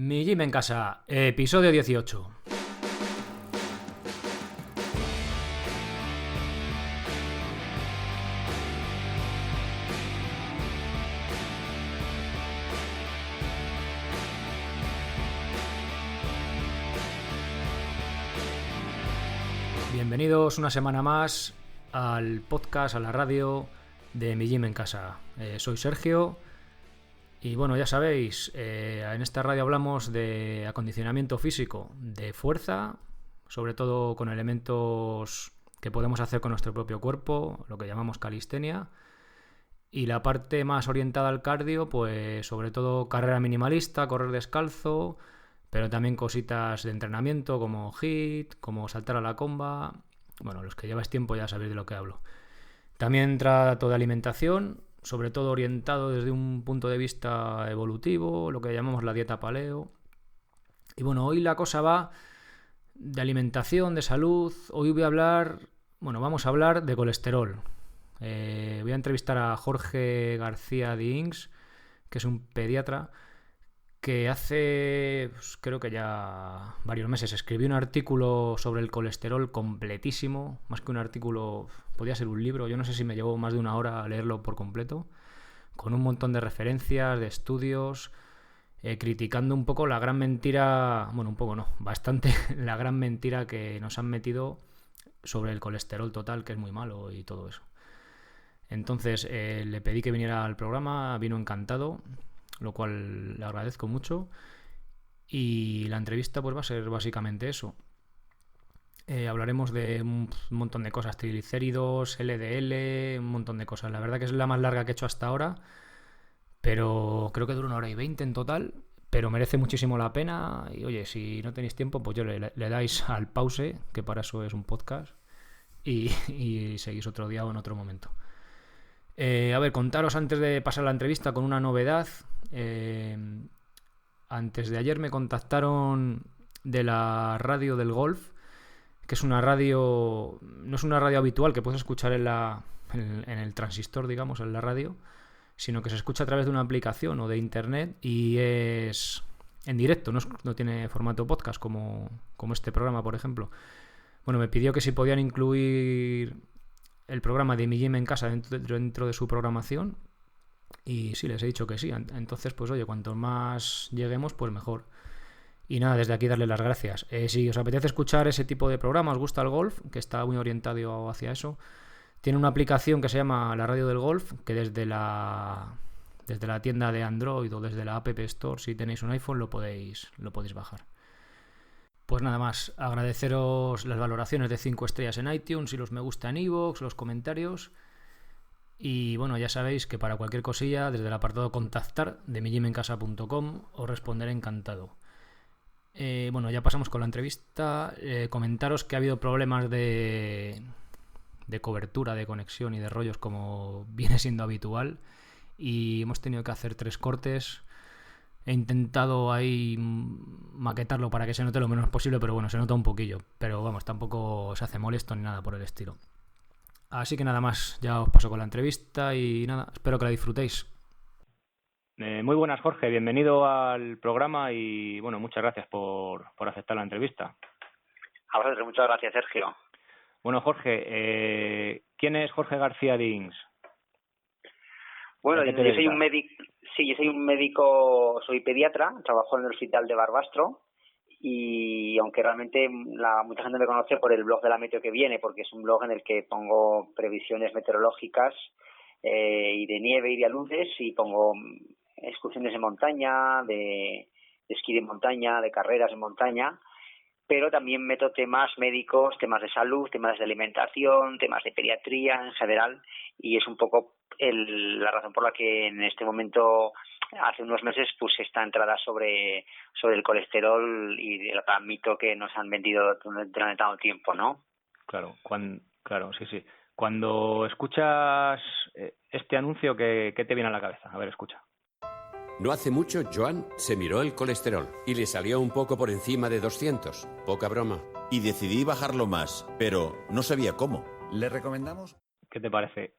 Mi Gym en Casa, episodio 18. Bienvenidos una semana más al podcast, a la radio de Mi Gym en Casa. Soy Sergio. Y bueno, ya sabéis, en esta radio hablamos de acondicionamiento físico, de fuerza, sobre todo con elementos que podemos hacer con nuestro propio cuerpo, lo que llamamos calistenia. Y la parte más orientada al cardio, pues sobre todo carrera minimalista, correr descalzo, pero también cositas de entrenamiento como HIIT, como saltar a la comba. Bueno, los que lleváis tiempo ya sabéis de lo que hablo. También trato de alimentación, sobre todo orientado desde un punto de vista evolutivo, lo que llamamos la dieta paleo. Y bueno, hoy la cosa va de alimentación, de salud. Hoy vamos a hablar de colesterol. Voy a entrevistar a Jorge García Dings, que es un pediatra que hace, creo que ya varios meses, escribió un artículo sobre el colesterol completísimo, más que un artículo, podía ser un libro. Yo no sé si me llevó más de una hora a leerlo por completo, con un montón de referencias, de estudios, criticando un poco la gran mentira, bueno, un poco no, bastante, la gran mentira que nos han metido sobre el colesterol total, que es muy malo y todo eso. Entonces le pedí que viniera al programa, vino encantado, lo cual le agradezco mucho. Y la entrevista pues va a ser básicamente eso. Hablaremos de un montón de cosas, triglicéridos, LDL, un montón de cosas. La verdad que es la más larga que he hecho hasta ahora, pero creo que dura 1 hora y 20 en total, pero merece muchísimo la pena. Y oye, si no tenéis tiempo, pues le dais al pause, que para eso es un podcast, y seguís otro día o en otro momento. A ver, contaros antes de pasar la entrevista con una novedad. Antes de ayer me contactaron de la radio del golf, que es una radio, no es una radio habitual que puedes escuchar en el transistor, digamos, en la radio, sino que se escucha a través de una aplicación o de internet y es en directo, no tiene formato podcast como este programa, por ejemplo. Bueno, me pidió que si podían incluir el programa de Mi Gym en Casa dentro de su programación, y sí, les he dicho que sí. Entonces, pues oye, cuanto más lleguemos, pues mejor. Y nada, desde aquí darle las gracias. Si os apetece escuchar ese tipo de programa, os gusta el golf, que está muy orientado hacia eso, tiene una aplicación que se llama La Radio del Golf, que desde la tienda de Android o desde la App Store, si tenéis un iPhone, lo podéis bajar. Pues nada más, agradeceros las valoraciones de 5 estrellas en iTunes y los me gusta en iVoox, los comentarios. Y bueno, ya sabéis que para cualquier cosilla, desde el apartado contactar de migymencasa.com, os responderé encantado. Bueno, ya pasamos con la entrevista. Comentaros que ha habido problemas de cobertura, de conexión y de rollos, como viene siendo habitual, y hemos tenido que hacer 3 cortes. He intentado ahí maquetarlo para que se note lo menos posible, pero bueno, se nota un poquillo. Pero vamos, tampoco se hace molesto ni nada por el estilo. Así que nada más, ya os paso con la entrevista y nada, espero que la disfrutéis. Muy buenas, Jorge, bienvenido al programa y bueno, muchas gracias por aceptar la entrevista. A vosotros, muchas gracias, Sergio. Bueno, Jorge, ¿quién es Jorge García Dings? Bueno, yo soy un médico, soy pediatra, trabajo en el hospital de Barbastro y aunque realmente mucha gente me conoce por el blog de la Meteo que viene, porque es un blog en el que pongo previsiones meteorológicas y de nieve y de aludes, y pongo excursiones en montaña, de esquí de montaña, de carreras en montaña, pero también meto temas médicos, temas de salud, temas de alimentación, temas de pediatría en general, y es un poco la razón por la que en este momento, hace unos meses, puse esta entrada sobre el colesterol y el gran mito que nos han vendido durante tanto tiempo, ¿no? Claro, sí. Cuando escuchas este anuncio, ¿qué te viene a la cabeza? A ver, escucha. No hace mucho, Joan se miró el colesterol y le salió un poco por encima de 200. Poca broma. Y decidí bajarlo más, pero no sabía cómo. ¿Le recomendamos? ¿Qué te parece?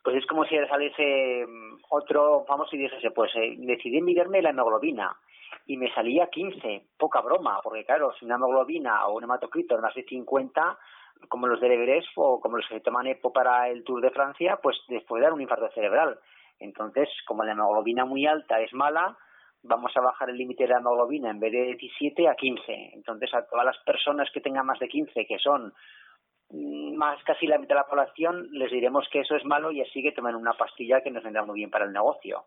Pues es como si saliese otro famoso y dijese, pues decidí mirarme la hemoglobina. y me salía 15, poca broma, porque claro, si una hemoglobina o un hematocrito de más de 50, como los del Everest o como los que toman EPO para el Tour de Francia, pues les puede dar un infarto cerebral. Entonces, como la hemoglobina muy alta es mala, vamos a bajar el límite de la hemoglobina en vez de 17 a 15. Entonces, a todas las personas que tengan más de 15, que son más casi la mitad de la población, les diremos que eso es malo y así que tomen una pastilla que nos vendrá muy bien para el negocio.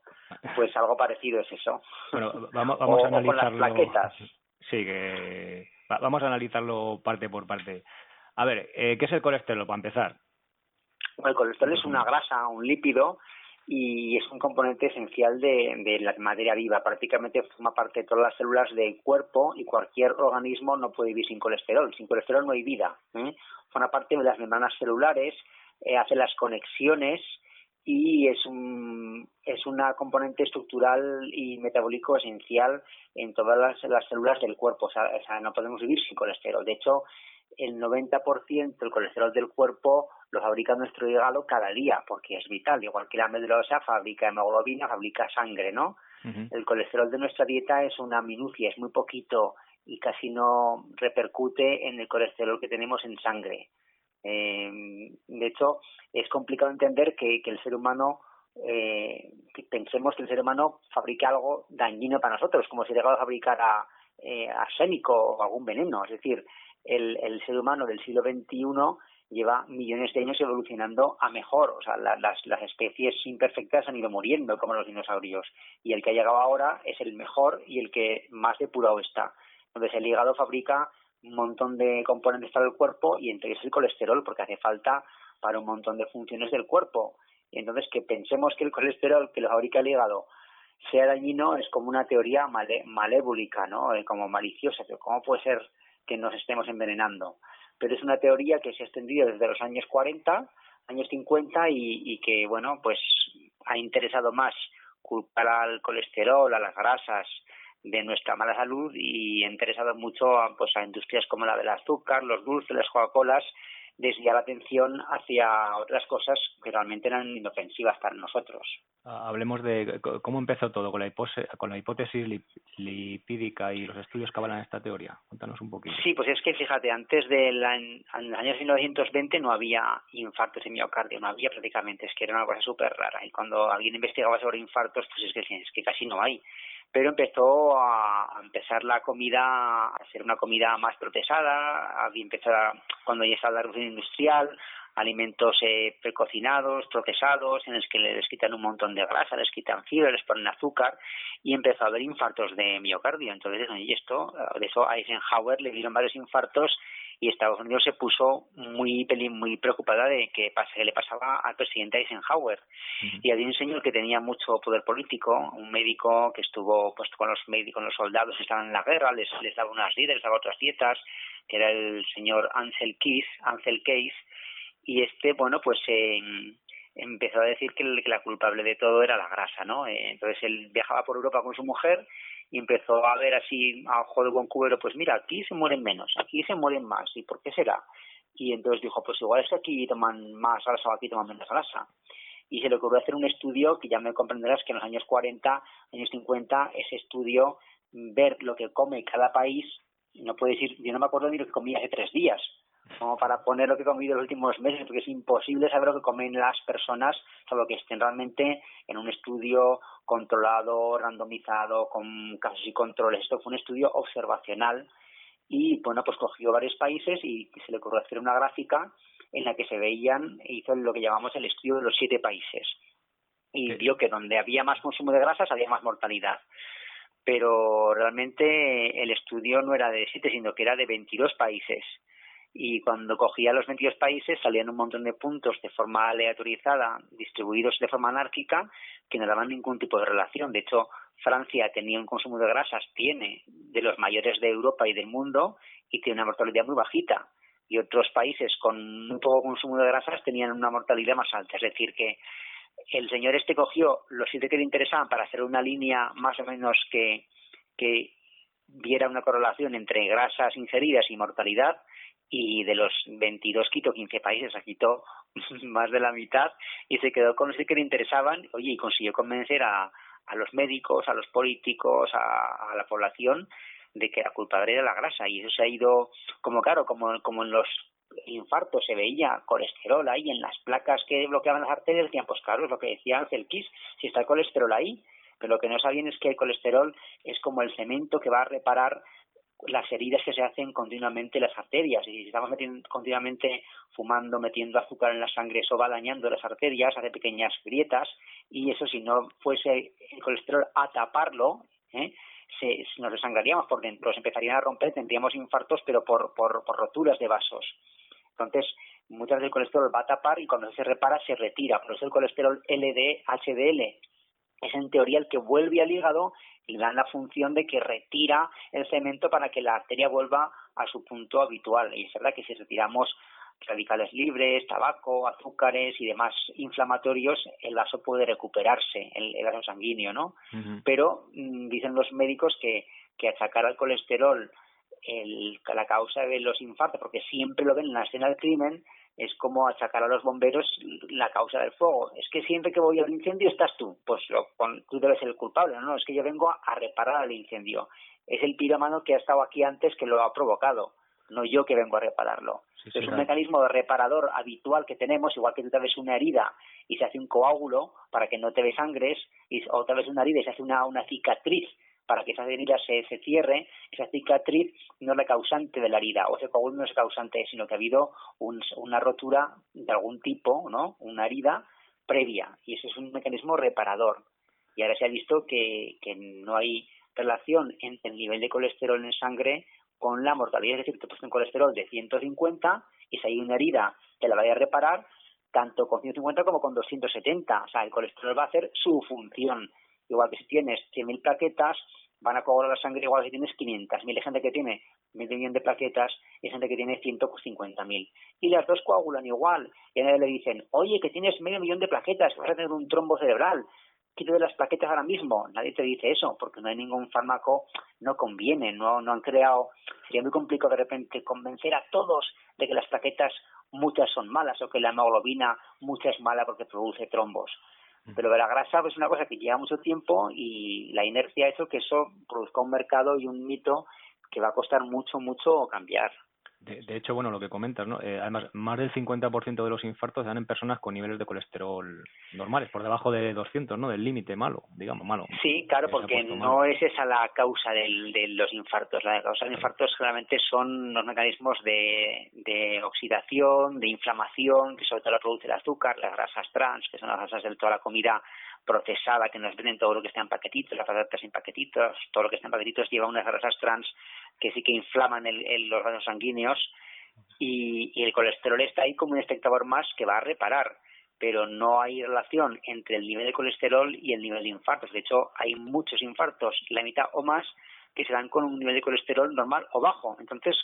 Pues algo parecido es eso. Bueno, vamos a analizarlo. O con las plaquetas. Sí, que vamos a analizarlo parte por parte. A ver, ¿qué es el colesterol, para empezar? Bueno, el colesterol es una grasa, un lípido, y es un componente esencial de la materia viva. Prácticamente forma parte de todas las células del cuerpo y cualquier organismo no puede vivir sin colesterol. Sin colesterol no hay vida. Forma parte de las membranas celulares, hace las conexiones y es una componente estructural y metabólico esencial en todas las células del cuerpo. O sea, no podemos vivir sin colesterol. De hecho, el 90% del colesterol del cuerpo lo fabrica nuestro hígado cada día, porque es vital. Igual que la médula ósea fabrica hemoglobina, fabrica sangre, ¿no? Uh-huh. El colesterol de nuestra dieta es una minucia, es muy poquito y casi no repercute en el colesterol que tenemos en sangre. De hecho, es complicado entender que el ser humano, que pensemos que el ser humano fabrica algo dañino para nosotros, como si llegara a fabricar arsénico o algún veneno. Es decir, el ser humano del siglo XXI lleva millones de años evolucionando a mejor. O sea, las especies imperfectas han ido muriendo, como los dinosaurios. Y el que ha llegado ahora es el mejor y el que más depurado está. Entonces, el hígado fabrica un montón de componentes para el cuerpo y entre ellos el colesterol, porque hace falta para un montón de funciones del cuerpo. Y entonces, que pensemos que el colesterol que lo fabrica el hígado sea dañino es como una teoría malévolica, ¿no? Como maliciosa. ¿Cómo puede ser que nos estemos envenenando? Pero es una teoría que se ha extendido desde los años 40, años 50 y que, bueno, pues ha interesado más culpar al colesterol, a las grasas de nuestra mala salud y ha interesado mucho pues a industrias como la del azúcar, los dulces, las Coca-Colas, desviar la atención hacia otras cosas que realmente eran inofensivas para nosotros. Hablemos de cómo empezó todo con la hipótesis lipídica y los estudios que avalan esta teoría. Cuéntanos un poquito. Sí, pues es que fíjate, antes en los años 1920 no había infartos de miocardio, no había prácticamente, es que era una cosa súper rara. Y cuando alguien investigaba sobre infartos, pues es que casi no hay. Pero empezó a empezar la comida a ser una comida más procesada, cuando ya estaba la revolución industrial, alimentos precocinados, procesados, en los que les quitan un montón de grasa, les quitan fibra, les ponen azúcar, y empezó a haber infartos de miocardio. Entonces, de eso a Eisenhower le dieron varios infartos y Estados Unidos se puso muy preocupada de qué le pasaba al presidente Eisenhower. Uh-huh. Y había un señor que tenía mucho poder político, un médico que estuvo pues con los soldados que estaban en la guerra, les daba unas dietas, les daba otras dietas, que era el señor Ansel Keys, y bueno, pues empezó a decir que la culpable de todo era la grasa, ¿no? Entonces él viajaba por Europa con su mujer y empezó a ver así a ojo de buen cubero, pues mira, aquí se mueren menos, aquí se mueren más, ¿y por qué será? Y entonces dijo, pues igual es que aquí toman más grasa o aquí toman menos grasa. Y se le ocurrió hacer un estudio que ya me comprenderás que en los años 40, años 50, ese estudio, ver lo que come cada país, no puede decir, yo no me acuerdo ni lo que comí hace 3 días, como para poner lo que he comido en los últimos meses, porque es imposible saber lo que comen las personas, salvo que estén realmente en un estudio controlado, randomizado, con casos y controles. Esto fue un estudio observacional y, bueno, pues cogió varios países y se le ocurrió hacer una gráfica en la que se veían, hizo lo que llamamos el estudio de los 7 países. Y vio que donde había más consumo de grasas había más mortalidad. Pero realmente el estudio no era de 7, sino que era de 22 países. Y cuando cogía los 22 países salían un montón de puntos de forma aleatorizada, distribuidos de forma anárquica, que no daban ningún tipo de relación. De hecho, Francia tenía un consumo de grasas, tiene de los mayores de Europa y del mundo, y tiene una mortalidad muy bajita. Y otros países con muy poco consumo de grasas tenían una mortalidad más alta. Es decir, que el señor cogió los 7 que le interesaban para hacer una línea más o menos que viera una correlación entre grasas ingeridas y mortalidad, y de los 22 quitó 15 países, quitó más de la mitad y se quedó con los que le interesaban, y consiguió convencer a a los médicos, a los políticos, a la población, de que la culpable era la grasa. Y eso se ha ido, como en los infartos se veía colesterol ahí en las placas que bloqueaban las arterias, decían, pues claro, es lo que decía Ángel Kiss, si está el colesterol ahí. Pero lo que no sabían es que el colesterol es como el cemento que va a reparar las heridas que se hacen continuamente en las arterias. Y si estamos continuamente fumando, metiendo azúcar en la sangre, eso va dañando las arterias, hace pequeñas grietas, y eso, si no fuese el colesterol a taparlo, nos desangraríamos por dentro, se empezarían a romper, tendríamos infartos, pero por roturas de vasos. Entonces, muchas veces el colesterol va a tapar y cuando se repara se retira. Por eso el colesterol LDL-HDL es en teoría el que vuelve al hígado y le dan la función de que retira el cemento para que la arteria vuelva a su punto habitual. Y es verdad que si retiramos radicales libres, tabaco, azúcares y demás inflamatorios, el vaso puede recuperarse, el vaso sanguíneo, ¿no? Uh-huh. Pero dicen los médicos que achacar al colesterol la causa de los infartos, porque siempre lo ven en la escena del crimen, es como achacar a los bomberos la causa del fuego. Es que siempre que voy al incendio estás tú. Pues tú debes ser el culpable. No, es que yo vengo a reparar el incendio. Es el pirómano que ha estado aquí antes que lo ha provocado, no yo que vengo a repararlo. Sí, es un mecanismo de reparador habitual que tenemos, igual que tú te ves una herida y se hace un coágulo para que no te desangres, o te ves una herida y se hace una cicatriz para que esa herida se cierre. Esa cicatriz no es la causante de la herida, o ese coágulo no es causante, sino que ha habido una rotura de algún tipo, ¿no? Una herida previa, y ese es un mecanismo reparador. Y ahora se ha visto que no hay relación entre el nivel de colesterol en sangre con la mortalidad. Es decir, te pones un colesterol de 150 y si hay una herida te la vaya a reparar tanto con 150 como con 270. O sea, el colesterol va a hacer su función. Igual que si tienes 100.000 plaquetas, van a coagular la sangre igual que si tienes 500.000. Hay gente que tiene medio millón de plaquetas y hay gente que tiene 150.000. Y las dos coagulan igual. Y a nadie le dicen, oye, que tienes medio millón de plaquetas, vas a tener un trombo cerebral. Quítate las plaquetas ahora mismo. Nadie te dice eso, porque no hay ningún fármaco, no conviene, no han creado. Sería muy complicado de repente convencer a todos de que las plaquetas muchas son malas o que la hemoglobina mucha es mala porque produce trombos. Pero la grasa es una cosa que lleva mucho tiempo y la inercia ha hecho que eso produzca un mercado y un mito que va a costar mucho cambiar. De hecho, bueno, lo que comentas, ¿no? Además, más del 50% de los infartos se dan en personas con niveles de colesterol normales, por debajo de 200, ¿no? Del límite malo, digamos, malo. Sí, claro, porque no es esa la causa de los infartos. La causa de infartos claramente son los mecanismos de oxidación, de inflamación, que sobre todo la produce el azúcar, las grasas trans, que son las grasas de toda la comida procesada que nos venden, todo lo que está en paquetitos, las patatas en paquetitos, todo lo que está en paquetitos lleva unas grasas trans que sí que inflaman los vasos sanguíneos, y el colesterol está ahí como un espectador más que va a reparar, pero no hay relación entre el nivel de colesterol y el nivel de infartos. De hecho, hay muchos infartos, la mitad o más, que se dan con un nivel de colesterol normal o bajo. Entonces,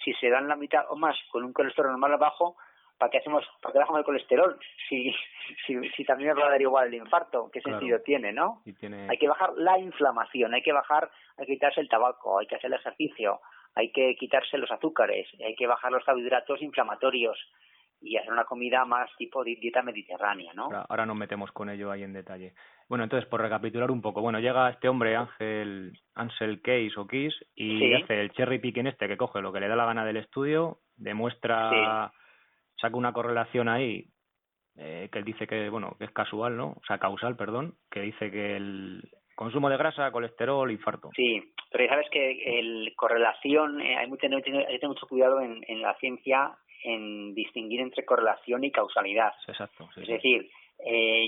si se dan la mitad o más con un colesterol normal o bajo, ¿para qué bajamos el colesterol? Si también nos va a dar igual el infarto, ¿qué sentido tiene, no? Hay que bajar la inflamación, hay que quitarse el tabaco, hay que hacer el ejercicio, hay que quitarse los azúcares, hay que bajar los carbohidratos inflamatorios y hacer una comida más tipo dieta mediterránea, ¿no? Ahora nos metemos con ello ahí en detalle. Bueno, entonces, por recapitular un poco, llega este hombre, Ansel Keys o Kiss, y hace el cherry picking que coge lo que le da la gana del estudio, demuestra... Sí. Saca una correlación ahí que él dice que es casual, ¿no? O sea, causal, perdón, que dice que el consumo de grasa, colesterol, infarto. Sí, pero ya sabes que correlación, hay que tener mucho cuidado en la ciencia en distinguir entre correlación y causalidad. Exacto. Sí, es decir,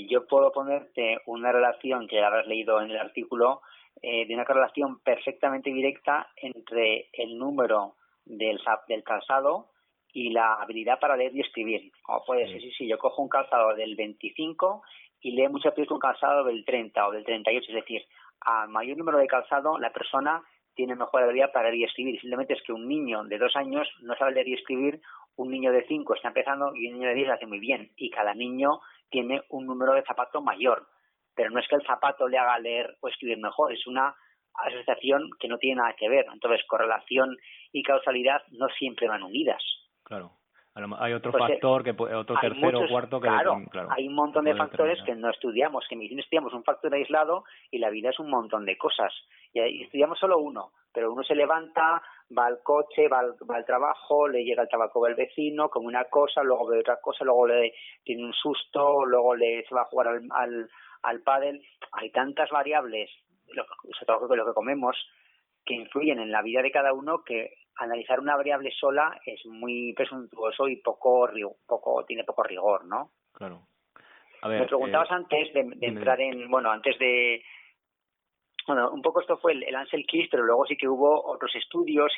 yo puedo ponerte una relación que habrás leído en el artículo, de una correlación perfectamente directa entre el número del calzado y la habilidad para leer y escribir. Como puede ser, sí, yo cojo un calzado del 25 y leo mucho peor que un calzado del 30 o del 38, es decir, a mayor número de calzado la persona tiene mejor habilidad para leer y escribir. Simplemente es que un niño de 2 años no sabe leer y escribir, un niño de 5 está empezando y un niño de 10 lo hace muy bien, y cada niño tiene un número de zapato mayor, pero no es que el zapato le haga leer o escribir mejor, es una asociación que no tiene nada que ver. Entonces, correlación y causalidad no siempre van unidas. Claro. Hay otro factor, otro tercero o cuarto que... Claro, hay un montón de factores que no estudiamos, que en medicina estudiamos un factor aislado y la vida es un montón de cosas. Y estudiamos solo uno, pero uno se levanta, va al coche, va al trabajo, le llega el tabaco del vecino, come una cosa, luego ve otra cosa, luego le tiene un susto, luego se va a jugar al pádel. Hay tantas variables, sobre todo lo que comemos, que influyen en la vida de cada uno, que analizar una variable sola es muy presuntuoso y tiene poco rigor, ¿no? Claro. A ver, me preguntabas antes de entrar en... Bueno, un poco esto fue el Ansel Keys, pero luego sí que hubo otros estudios.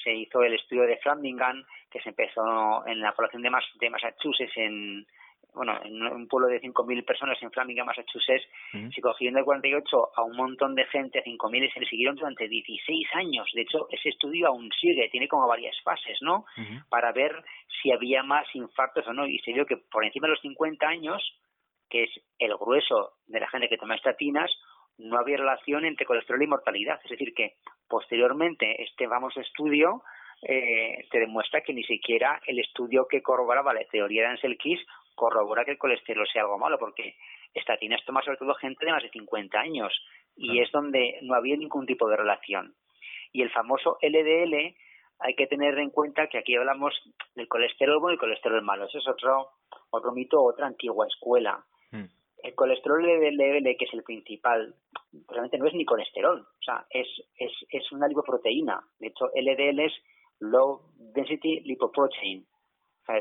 Se hizo el estudio de Framingham, que se empezó en la población de Massachusetts, en un pueblo de 5.000 personas en Framingham, Massachusetts. Se cogió en el 48 a un montón de gente, 5.000, y se le siguieron durante 16 años. De hecho, ese estudio aún sigue, tiene como varias fases, ¿no? Para ver si había más infartos o no. Y se vio que por encima de los 50 años, que es el grueso de la gente que toma estatinas, no había relación entre colesterol y mortalidad. Es decir, que posteriormente este famoso estudio te demuestra que ni siquiera el estudio que corroboraba la teoría de Ansel Keys corrobora que el colesterol sea algo malo, porque estatinas toma sobre todo gente de más de 50 años y es donde no había ningún tipo de relación. Y el famoso LDL, hay que tener en cuenta que aquí hablamos del colesterol bueno y colesterol malo. Eso es otro mito, otra antigua escuela. El colesterol LDL, que es el principal, realmente no es ni colesterol, o sea, es una lipoproteína. De hecho, LDL es Low Density Lipoprotein. O sea,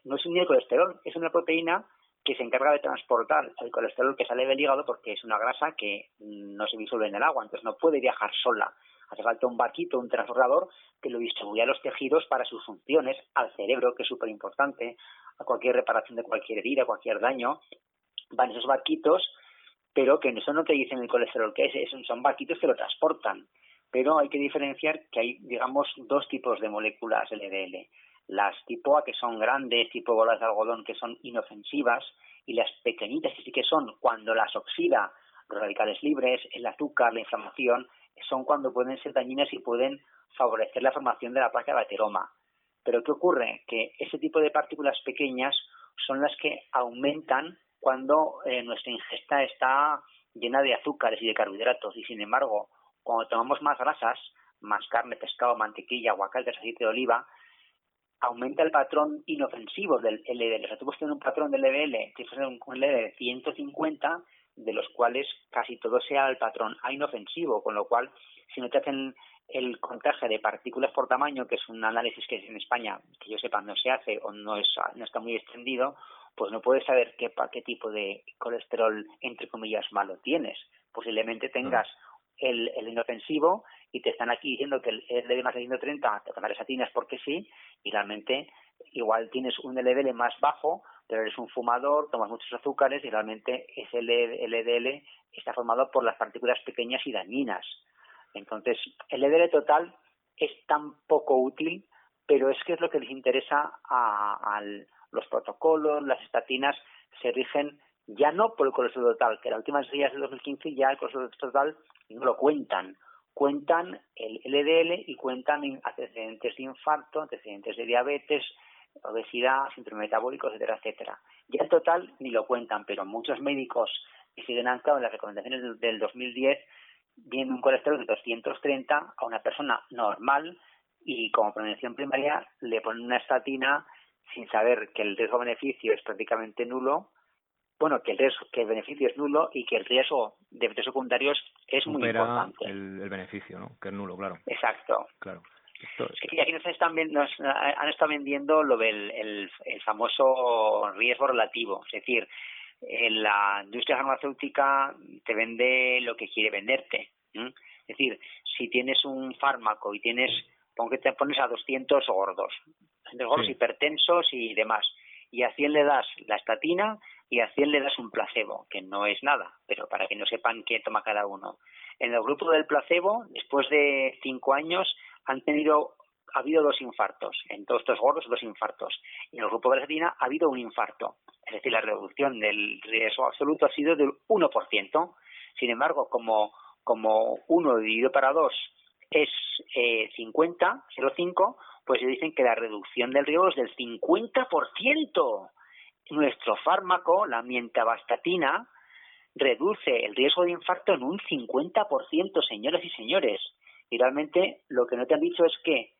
no es ni el colesterol, es una proteína que se encarga de transportar el colesterol que sale del hígado, porque es una grasa que no se disuelve en el agua, entonces no puede viajar sola. Hace falta un barquito, un transbordador que lo distribuya a los tejidos para sus funciones, al cerebro, que es súper importante, a cualquier reparación de cualquier herida, cualquier daño. Van esos barquitos, pero que eso no te dicen el colesterol que son barquitos que lo transportan. Pero hay que diferenciar que hay, digamos, dos tipos de moléculas LDL. Las tipo A, que son grandes, tipo bolas de algodón, que son inofensivas, y las pequeñitas, que sí que son cuando las oxida los radicales libres, el azúcar, la inflamación, son cuando pueden ser dañinas y pueden favorecer la formación de la placa de ateroma. Pero ¿qué ocurre? Que ese tipo de partículas pequeñas son las que aumentan cuando nuestra ingesta está llena de azúcares y de carbohidratos, y sin embargo, cuando tomamos más grasas, más carne, pescado, mantequilla, aguacate, aceite de oliva, aumenta el patrón inofensivo del LDL. O sea, tú puedes tener un patrón del LDL, que es un LDL de 150, de los cuales casi todo sea el patrón A inofensivo, con lo cual, si no te hacen el contaje de partículas por tamaño, que es un análisis que en España, que yo sepa, no se hace o no está muy extendido, pues no puedes saber qué tipo de colesterol, entre comillas, malo tienes. Posiblemente tengas el inofensivo y te están aquí diciendo que el LDL más de 130 te tomarás estatinas porque sí, y realmente igual tienes un LDL más bajo, pero eres un fumador, tomas muchos azúcares y realmente ese LDL está formado por las partículas pequeñas y dañinas. Entonces, el LDL total es tan poco útil, pero es que es lo que les interesa a los protocolos. Las estatinas se rigen ya no por el colesterol total, que en las últimas guías del 2015 ya el colesterol total no lo cuentan. Cuentan el LDL y cuentan antecedentes de infarto, antecedentes de diabetes, obesidad, síndrome metabólico, etcétera, etcétera. Ya el total ni lo cuentan, pero muchos médicos que siguen anclados en las recomendaciones del 2010 viendo un colesterol de 230 a una persona normal y como prevención primaria le ponen una estatina sin saber que el riesgo-beneficio es prácticamente nulo, bueno, que el beneficio es nulo y que el riesgo de efectos secundarios es muy importante. El beneficio, ¿no? Que es nulo, claro. Exacto. Claro. Y aquí nos han estado vendiendo lo del el famoso riesgo relativo, es decir, la industria farmacéutica te vende lo que quiere venderte. Es decir, si tienes un fármaco y te pones a 200 gordos, hipertensos y demás, y a 100 le das la estatina y a 100 le das un placebo, que no es nada, pero para que no sepan qué toma cada uno. En el grupo del placebo, después de 5 años, ha habido 2 infartos. En todos estos gordos, 2 infartos. Y en el grupo de la estatina ha habido un infarto. Es decir, la reducción del riesgo absoluto ha sido del 1%. Sin embargo, como 1 dividido para 2 es 50, 0,5, pues dicen que la reducción del riesgo es del 50%. Nuestro fármaco, la mientavastatina, reduce el riesgo de infarto en un 50%, señoras y señores. Y realmente lo que no te han dicho es que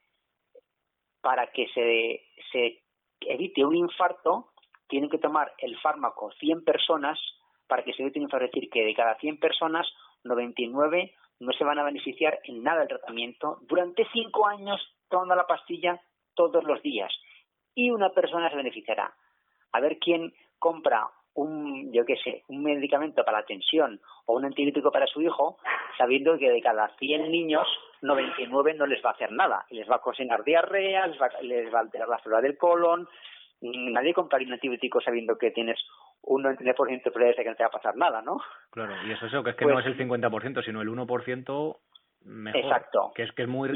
para que se evite un infarto, tienen que tomar el fármaco 100 personas para que se evite un infarto. Es decir, que de cada 100 personas, 99 no se van a beneficiar en nada del tratamiento durante 5 años tomando la pastilla todos los días. Y una persona se beneficiará. A ver quién compra un medicamento para la tensión o un antibiótico para su hijo, sabiendo que de cada 100 niños, 99 no les va a hacer nada. Les va a ocasionar diarrea, les va a alterar la flora del colon. Nadie compraría un antibiótico sabiendo que tienes un 99% de probabilidades de que no te va a pasar nada, ¿no? Claro, y es eso, que es que pues, no es el 50%, sino el 1% mejor. Exacto. Que es muy...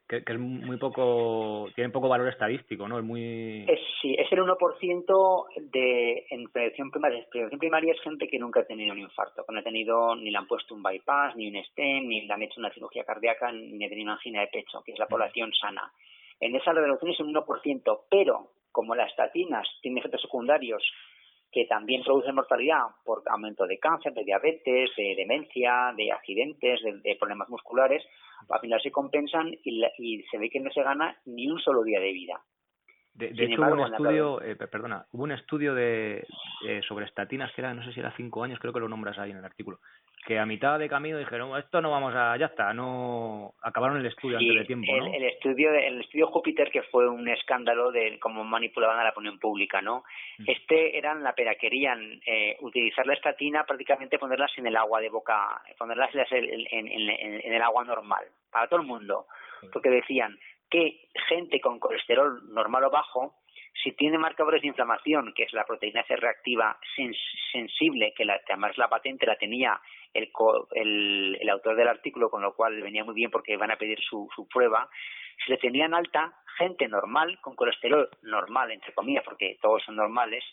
Que es muy poco, tiene poco valor estadístico, ¿no? Sí, es el 1% en prevención primaria. Prevención primaria es gente que nunca ha tenido un infarto, que no ha tenido, ni le han puesto un bypass, ni un stent, ni le han hecho una cirugía cardíaca, ni ha tenido una angina de pecho, que es la población sana. En esa reducción es un 1%, pero como las estatinas tienen efectos secundarios que también producen mortalidad por aumento de cáncer, de diabetes, de demencia, de accidentes, de problemas musculares, al final se compensan y se ve que no se gana ni un solo día de vida. De hecho, hubo un estudio sobre estatinas que era, no sé si era 5 años, creo que lo nombras ahí en el artículo, que a mitad de camino dijeron, esto no vamos a, ya está, no acabaron el estudio antes de tiempo, ¿no? El estudio Júpiter, que fue un escándalo de cómo manipulaban a la opinión pública, ¿no? Eran la pera, querían utilizar la estatina, prácticamente ponerlas en el agua de boca, ponerlas en el agua normal, para todo el mundo, porque decían que gente con colesterol normal o bajo, si tiene marcadores de inflamación, que es la proteína C reactiva sensible, que además la patente la tenía el autor del artículo, con lo cual venía muy bien porque van a pedir su prueba, si le tenían alta, gente normal, con colesterol normal, entre comillas, porque todos son normales,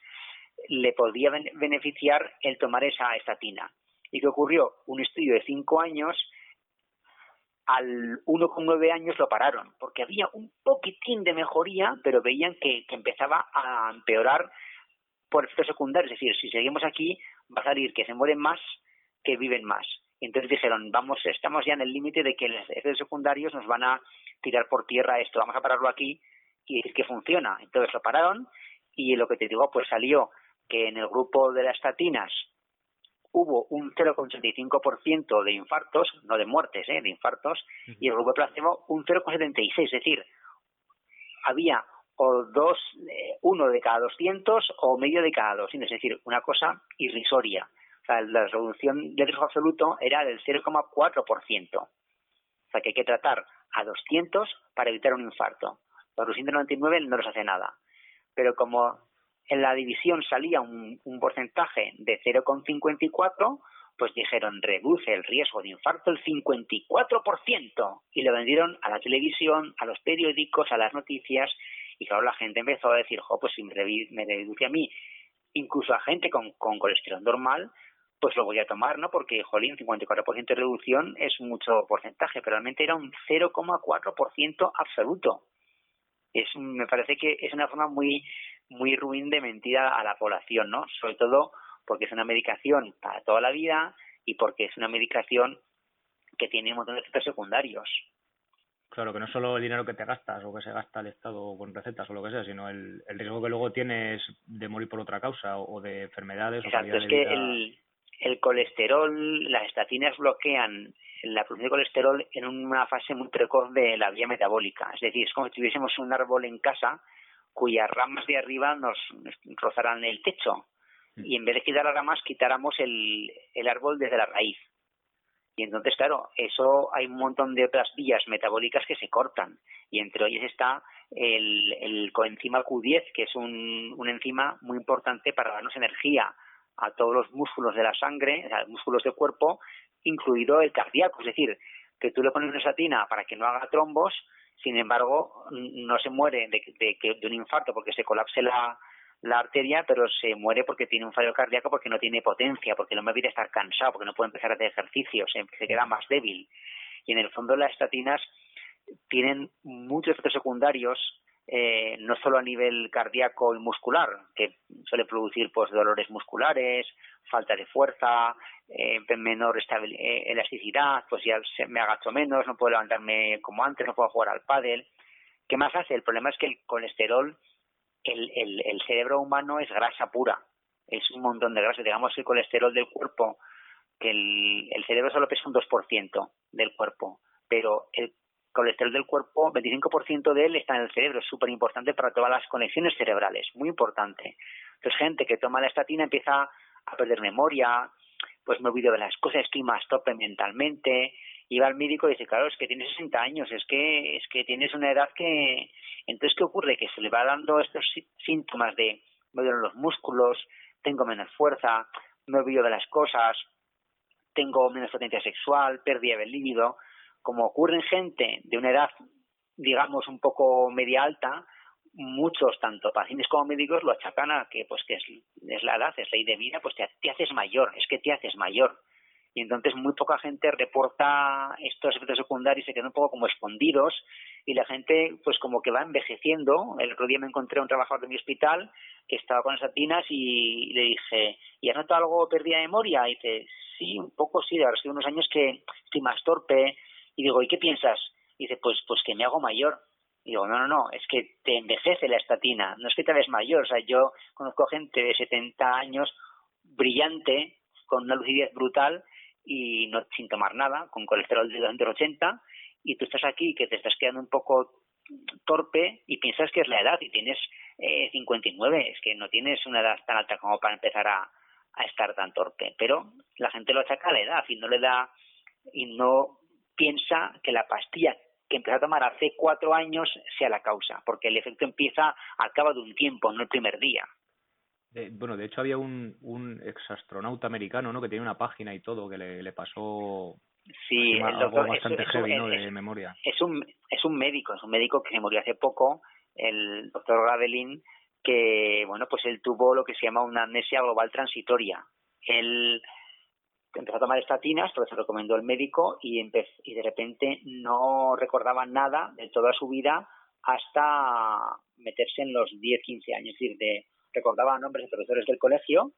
le podía beneficiar el tomar esa estatina. ¿Y qué ocurrió? Un estudio de 5 años, al 1,9 años lo pararon, porque había un poquitín de mejoría, pero veían que empezaba a empeorar por efectos secundarios. Es decir, si seguimos aquí, va a salir que se mueren más que viven más. Y entonces dijeron, estamos ya en el límite de que los efectos secundarios nos van a tirar por tierra esto, vamos a pararlo aquí y decir que funciona. Entonces lo pararon y lo que te digo, pues salió que en el grupo de las estatinas hubo un 0,85% de infartos, no de muertes, de infartos, y el grupo de placebo un 0,76%, es decir, había uno de cada 200 o medio de cada 200, es decir, una cosa irrisoria. O sea, la reducción del riesgo absoluto era del 0,4%. O sea, que hay que tratar a 200 para evitar un infarto. Los 299 no les hace nada. Pero como en la división salía un porcentaje de 0,54, pues dijeron, reduce el riesgo de infarto el 54%. Y lo vendieron a la televisión, a los periódicos, a las noticias. Y claro, la gente empezó a decir, pues si me reduce a mí, incluso a gente con colesterol normal, pues lo voy a tomar, ¿no? Porque, 54% de reducción es mucho porcentaje, pero realmente era un 0,4% absoluto. Me parece que es una forma muy, muy ruin de mentir a la población, ¿no? Sobre todo porque es una medicación para toda la vida y porque es una medicación que tiene un montón de efectos secundarios. Claro, que no es solo el dinero que te gastas o que se gasta el Estado con recetas o lo que sea, sino el riesgo que luego tienes de morir por otra causa o de enfermedades. Exacto, es que el colesterol, las estatinas bloquean la producción de colesterol en una fase muy precoz de la vía metabólica. Es decir, es como si tuviésemos un árbol en casa cuyas ramas de arriba nos rozarán el techo. Y en vez de quitar las ramas, quitáramos el árbol desde la raíz. Y entonces, claro, hay un montón de otras vías metabólicas que se cortan. Y entre ellas está el coenzima Q10, que es un enzima muy importante para darnos energía a todos los músculos de la sangre, a los músculos del cuerpo, incluido el cardíaco. Es decir, que tú le pones una estatina para que no haga trombos, sin embargo, no se muere de un infarto porque se colapse la arteria, pero se muere porque tiene un fallo cardíaco, porque no tiene potencia, porque no me viene a estar cansado, porque no puede empezar a hacer ejercicios, se queda más débil. Y en el fondo las estatinas tienen muchos efectos secundarios, no solo a nivel cardíaco y muscular, que suele producir pues dolores musculares, falta de fuerza, menor elasticidad, pues ya me agacho menos, no puedo levantarme como antes, no puedo jugar al pádel. ¿Qué más hace? El problema es que el colesterol, el cerebro humano es grasa pura, es un montón de grasa. Digamos que el colesterol del cuerpo, que el cerebro solo pesa un 2% del cuerpo, pero el colesterol del cuerpo, 25% de él está en el cerebro, es súper importante para todas las conexiones cerebrales, muy importante. Entonces, gente que toma la estatina empieza a perder memoria, pues me olvido de las cosas, estoy más torpe mentalmente, y va al médico y dice, claro, es que tienes 60 años, es que tienes una edad que... Entonces, ¿qué ocurre? Que se le va dando estos síntomas de me duelen los músculos, tengo menos fuerza, me olvido de las cosas, tengo menos potencia sexual, pérdida del líbido. Como ocurre en gente de una edad, digamos, un poco media alta, muchos, tanto pacientes como médicos, lo achacan a que pues que es la edad, es ley de vida, pues te haces mayor, es que te haces mayor. Y entonces muy poca gente reporta estos efectos secundarios, se quedan un poco como escondidos, y la gente pues como que va envejeciendo. El otro día me encontré a un trabajador de mi hospital que estaba con estatinas y le dije, ¿y has notado algo pérdida de memoria? Y dice, sí, un poco sí, ahora estoy unos años que estoy más torpe. Y digo, ¿y qué piensas? Y dice, pues que me hago mayor. Y digo, no, es que te envejece la estatina, no es que te ves mayor. O sea, yo conozco gente de 70 años, brillante, con una lucidez brutal y no sin tomar nada, con colesterol de 280, y tú estás aquí que te estás quedando un poco torpe y piensas que es la edad y tienes 59, es que no tienes una edad tan alta como para empezar a estar tan torpe. Pero la gente lo achaca a la edad y no le da, y no piensa que la pastilla que empezó a tomar hace 4 años sea la causa, porque el efecto empieza al cabo de un tiempo, no el primer día. De hecho había un exastronauta americano, ¿no?, que tenía una página y todo, que le pasó sí, algo bastante heavy, ¿no?, de memoria. Es un médico que se murió hace poco, el doctor Gavelin, que, bueno, pues él tuvo lo que se llama una amnesia global transitoria. Él empezó a tomar estatinas, porque se recomendó el médico, y de repente no recordaba nada de toda su vida hasta meterse en los 10, 15 años. Es decir, recordaba nombres de profesores del colegio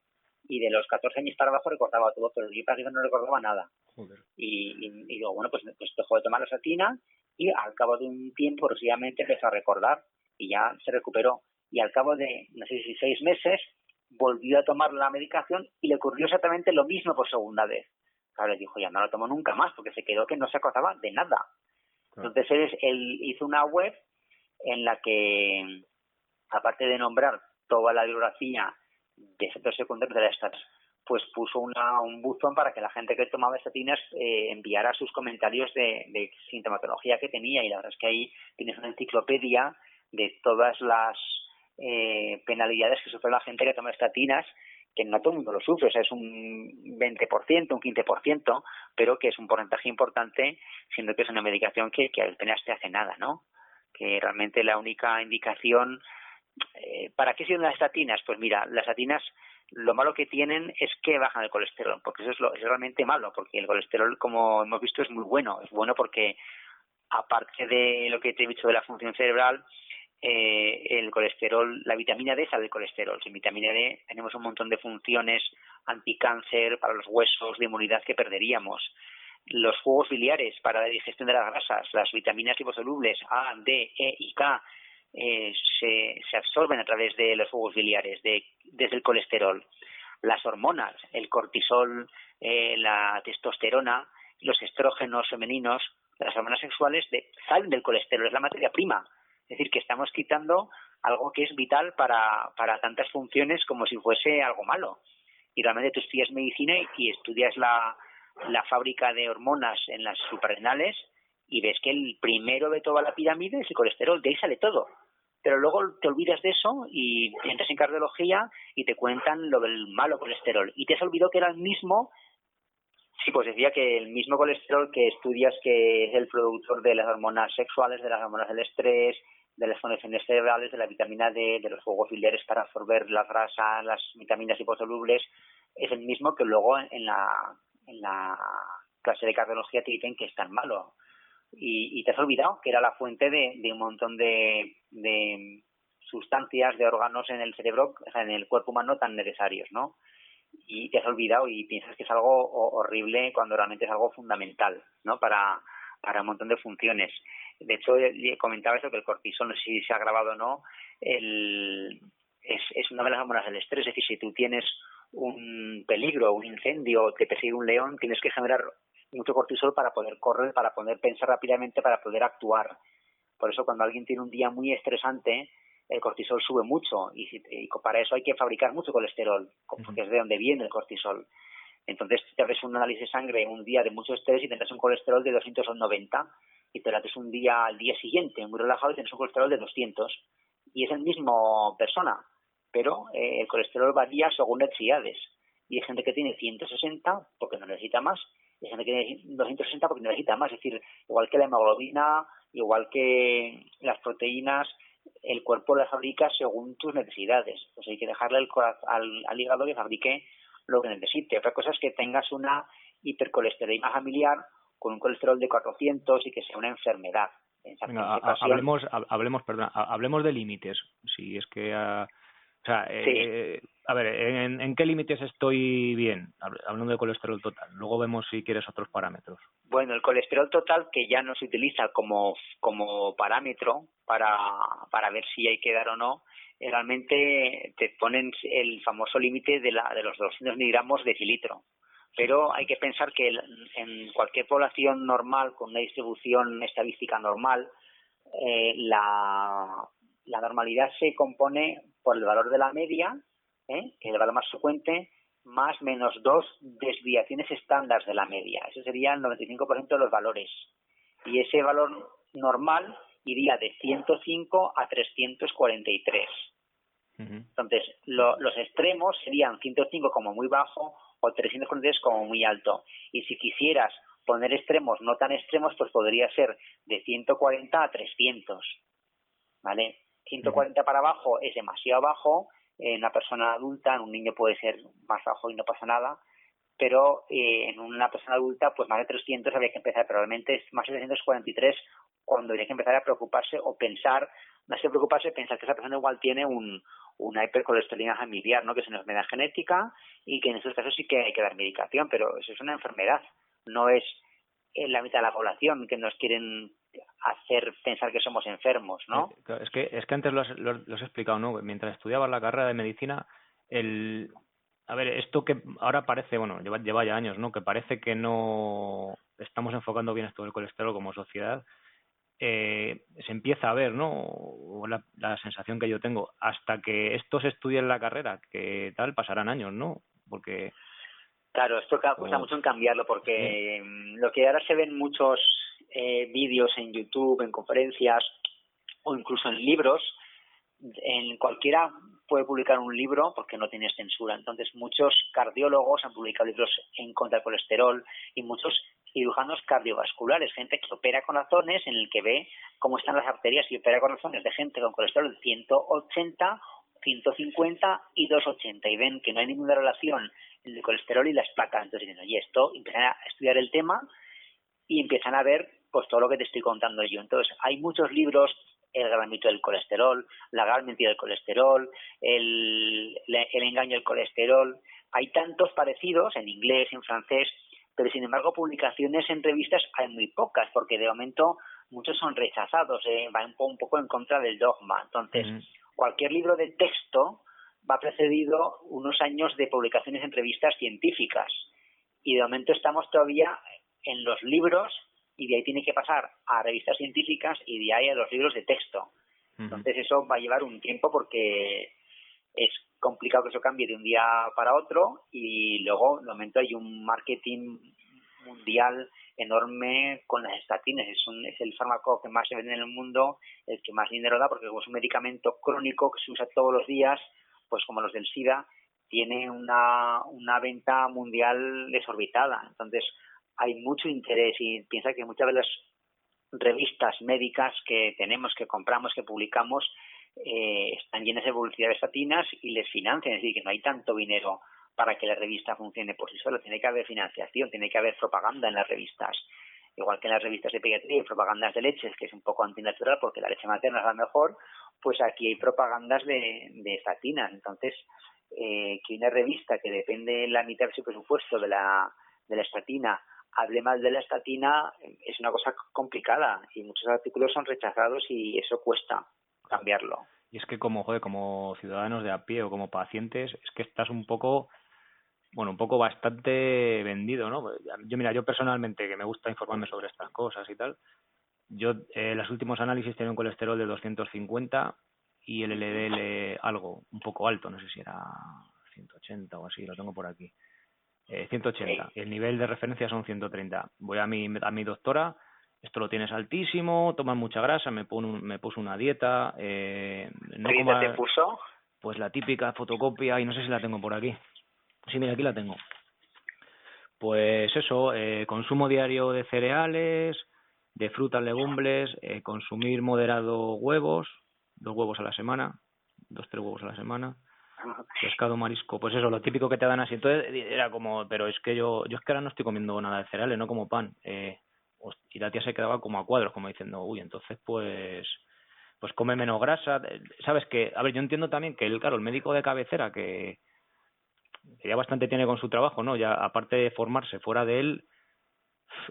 y de los 14 años para abajo recordaba todo, pero yo prácticamente no recordaba nada. Joder. Y luego, bueno, pues dejó de tomar la estatina y al cabo de un tiempo, progresivamente empezó a recordar y ya se recuperó. Y al cabo de, no sé si 6 meses, volvió a tomar la medicación y le ocurrió exactamente lo mismo por segunda vez. Claro, le dijo, ya no la tomo nunca más, porque se quedó que no se acordaba de nada. Claro. Entonces él hizo una web en la que, aparte de nombrar toda la bibliografía de efectos secundarios de la estatina, pues puso un buzón para que la gente que tomaba estatinas enviara sus comentarios de sintomatología que tenía, y la verdad es que ahí tienes una enciclopedia de todas las penalidades que sufre la gente que toma estatinas, que no todo el mundo lo sufre, o sea, es un 20%, un 15%, pero que es un porcentaje importante, siendo que es una medicación que apenas te hace nada, ¿no? Que realmente la única indicación... ¿Para qué sirven las estatinas? Pues mira, las estatinas, lo malo que tienen es que bajan el colesterol, porque eso es realmente malo, porque el colesterol, como hemos visto, es muy bueno. Es bueno porque, aparte de lo que te he dicho de la función cerebral, el colesterol, la vitamina D sale del colesterol. Sin vitamina D tenemos un montón de funciones anticáncer, para los huesos, de inmunidad que perderíamos. Los jugos biliares para la digestión de las grasas, las vitaminas liposolubles A, D, E y K, se absorben a través de los jugos biliares, desde el colesterol. Las hormonas, el cortisol, la testosterona, los estrógenos femeninos, las hormonas sexuales salen del colesterol, es la materia prima. Es decir, que estamos quitando algo que es vital para tantas funciones como si fuese algo malo. Y realmente tú estudias medicina y estudias la fábrica de hormonas en las suprarrenales y ves que el primero de toda la pirámide es el colesterol, de ahí sale todo. Pero luego te olvidas de eso y entras en cardiología y te cuentan lo del malo colesterol. Y te has olvidado que era el mismo, sí, pues decía que el mismo colesterol que estudias, que es el productor de las hormonas sexuales, de las hormonas del estrés, de las conexiones cerebrales, de la vitamina D, de los jugos biliares para absorber las grasas, las vitaminas liposolubles, es el mismo que luego en la clase de cardiología te dicen que es tan malo. Y te has olvidado que era la fuente de un montón de sustancias, de órganos en el cerebro, o sea, en el cuerpo humano tan necesarios, ¿no? Y te has olvidado y piensas que es algo horrible cuando realmente es algo fundamental, ¿no? Para un montón de funciones. De hecho, comentaba eso, que el cortisol, no sé si se ha grabado o no, es una de las hormonas del estrés. Es decir, si tú tienes un peligro, un incendio, te persigue un león, tienes que generar mucho cortisol para poder correr, para poder pensar rápidamente, para poder actuar. Por eso cuando alguien tiene un día muy estresante, el cortisol sube mucho y para eso hay que fabricar mucho colesterol, porque es de donde viene el cortisol. Entonces te haces un análisis de sangre un día de mucho estrés y tendrás un colesterol de 290 y te lo haces un día al día siguiente muy relajado y tienes un colesterol de 200 y es el mismo persona, pero el colesterol varía según necesidades y hay gente que tiene 160 porque no necesita más y hay gente que tiene 260 porque necesita más. Es decir, igual que la hemoglobina, igual que las proteínas, el cuerpo las fabrica según tus necesidades. Pues hay que dejarle al hígado que fabrique lo que necesite. Otra cosa es que tengas una hipercolesterolemia familiar con un colesterol de 400 y que sea una enfermedad. Venga, hablemos de límites. Si es que, sí. A ver, ¿en qué límites estoy bien? Hablando de colesterol total. Luego vemos si quieres otros parámetros. Bueno, el colesterol total, que ya no se utiliza como parámetro para ver si hay que dar o no, realmente te ponen el famoso límite de los 200 miligramos de decilitro. Pero hay que pensar que en cualquier población normal, con una distribución estadística normal, la normalidad se compone por el valor de la media, que es el valor más frecuente, más menos 2 desviaciones estándar de la media. Eso sería el 95% de los valores. Y ese valor normal iría de 105 a 343. Entonces, los extremos serían 105 como muy bajo o 343 como muy alto. Y si quisieras poner extremos no tan extremos, pues podría ser de 140 a 300. ¿Vale? 140 para abajo es demasiado bajo. En una persona adulta, en un niño puede ser más bajo y no pasa nada. Pero en una persona adulta, pues más de 300 habría que empezar. Pero realmente es más de 343 cuando habría que empezar a preocuparse o pensar, más que preocuparse, pensar que esa persona igual tiene una hipercolesterolemia familiar, ¿no? Que es una enfermedad genética y que en estos casos sí que hay que dar medicación, pero eso es una enfermedad, no es la mitad de la población que nos quieren hacer pensar que somos enfermos, ¿no? Es que antes lo has explicado, ¿no? Mientras estudiabas la carrera de medicina, a ver, esto que ahora parece, bueno, lleva ya años, ¿no? Que parece que no estamos enfocando bien esto del colesterol como sociedad. Se empieza a ver, ¿no? O la sensación que yo tengo, hasta que esto se estudie en la carrera, que tal, pasarán años, ¿no? Porque... Claro, esto cuesta mucho en cambiarlo, porque lo que ahora se ven muchos vídeos en YouTube, en conferencias o incluso en libros, en cualquiera puede publicar un libro porque no tiene censura. Entonces muchos cardiólogos han publicado libros en contra del colesterol y muchos cirujanos cardiovasculares, gente que opera corazones, en el que ve cómo están las arterias y opera corazones de gente con colesterol de 180, 150 y 280 y ven que no hay ninguna relación entre el colesterol y las placas. Entonces dicen, oye, esto, empiezan a estudiar el tema y empiezan a ver pues todo lo que te estoy contando yo. Entonces hay muchos libros, el gran mito del colesterol, la gran mentira del colesterol, el engaño del colesterol. Hay tantos parecidos en inglés, en francés, pero sin embargo publicaciones en revistas hay muy pocas, porque de momento muchos son rechazados, van un poco en contra del dogma. Entonces, cualquier libro de texto va precedido unos años de publicaciones en revistas científicas, y de momento estamos todavía en los libros, y de ahí tiene que pasar a revistas científicas y de ahí a los libros de texto. Entonces eso va a llevar un tiempo porque es complicado que eso cambie de un día para otro, y luego de momento hay un marketing mundial enorme con las estatinas. Es el fármaco que más se vende en el mundo, el que más dinero da, porque como es un medicamento crónico que se usa todos los días, pues como los del SIDA, tiene una venta mundial desorbitada. Entonces hay mucho interés, y piensa que muchas de las revistas médicas que tenemos, que compramos, que publicamos, están llenas de publicidad de estatinas y les financian. Es decir, que no hay tanto dinero para que la revista funcione por sí sola. Tiene que haber financiación, tiene que haber propaganda en las revistas. Igual que en las revistas de pediatría hay propagandas de leches, que es un poco antinatural porque la leche materna es la mejor, pues aquí hay propagandas de estatinas. Entonces, que una revista que depende la mitad de su presupuesto de la estatina hable mal de la estatina es una cosa complicada y muchos artículos son rechazados y eso cuesta cambiarlo. Y es que como ciudadanos de a pie o como pacientes, es que estás un poco bastante vendido, ¿no? Yo personalmente, que me gusta informarme sobre estas cosas y tal, yo los últimos análisis tenía un colesterol de 250 y el LDL algo, un poco alto, no sé si era 180 o así, lo tengo por aquí. 180. El nivel de referencia son 130. Voy a mi doctora, esto lo tienes altísimo, tomas mucha grasa, me puso una dieta. No ¿Qué dieta te puso? Pues la típica fotocopia, y no sé si la tengo por aquí. Sí, mira, aquí la tengo. Pues eso, consumo diario de cereales, de frutas, legumbres, consumir moderado huevos, 2 huevos a la semana, 3 huevos a la semana. Pescado, marisco, pues eso, lo típico que te dan así. Entonces era como, pero es que yo es que ahora no estoy comiendo nada de cereales, no como pan. Y la tía se quedaba como a cuadros, como diciendo, uy, entonces pues come menos grasa. Sabes que, a ver, yo entiendo también que el médico de cabecera que ya bastante tiene con su trabajo, ¿no? Ya aparte de formarse fuera de él,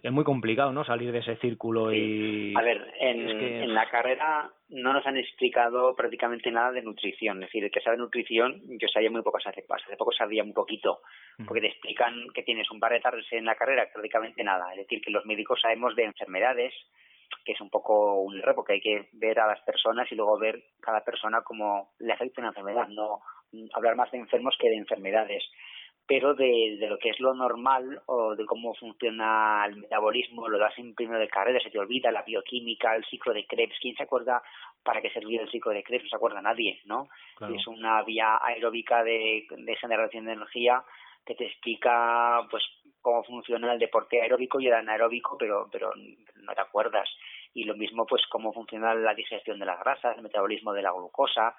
es muy complicado, ¿no? Salir de ese círculo. Sí. Y a ver, en la carrera no nos han explicado prácticamente nada de nutrición. Es decir, el que sabe nutrición, yo sabía muy pocas hace poco sabía muy poquito, porque te explican que tienes un par de tardes en la carrera, prácticamente nada. Es decir, que los médicos sabemos de enfermedades, que es un poco un error, porque hay que ver a las personas y luego ver cada persona cómo le afecta una enfermedad, no hablar más de enfermos que de enfermedades. Pero de lo que es lo normal o de cómo funciona el metabolismo, lo das en primero de carrera, se te olvida la bioquímica, el ciclo de Krebs. ¿Quién se acuerda para qué servía el ciclo de Krebs? No se acuerda nadie, ¿no? Claro. Es una vía aeróbica de generación de energía que te explica pues cómo funciona el deporte aeróbico y el anaeróbico, pero no te acuerdas. Y lo mismo pues cómo funciona la digestión de las grasas, el metabolismo de la glucosa.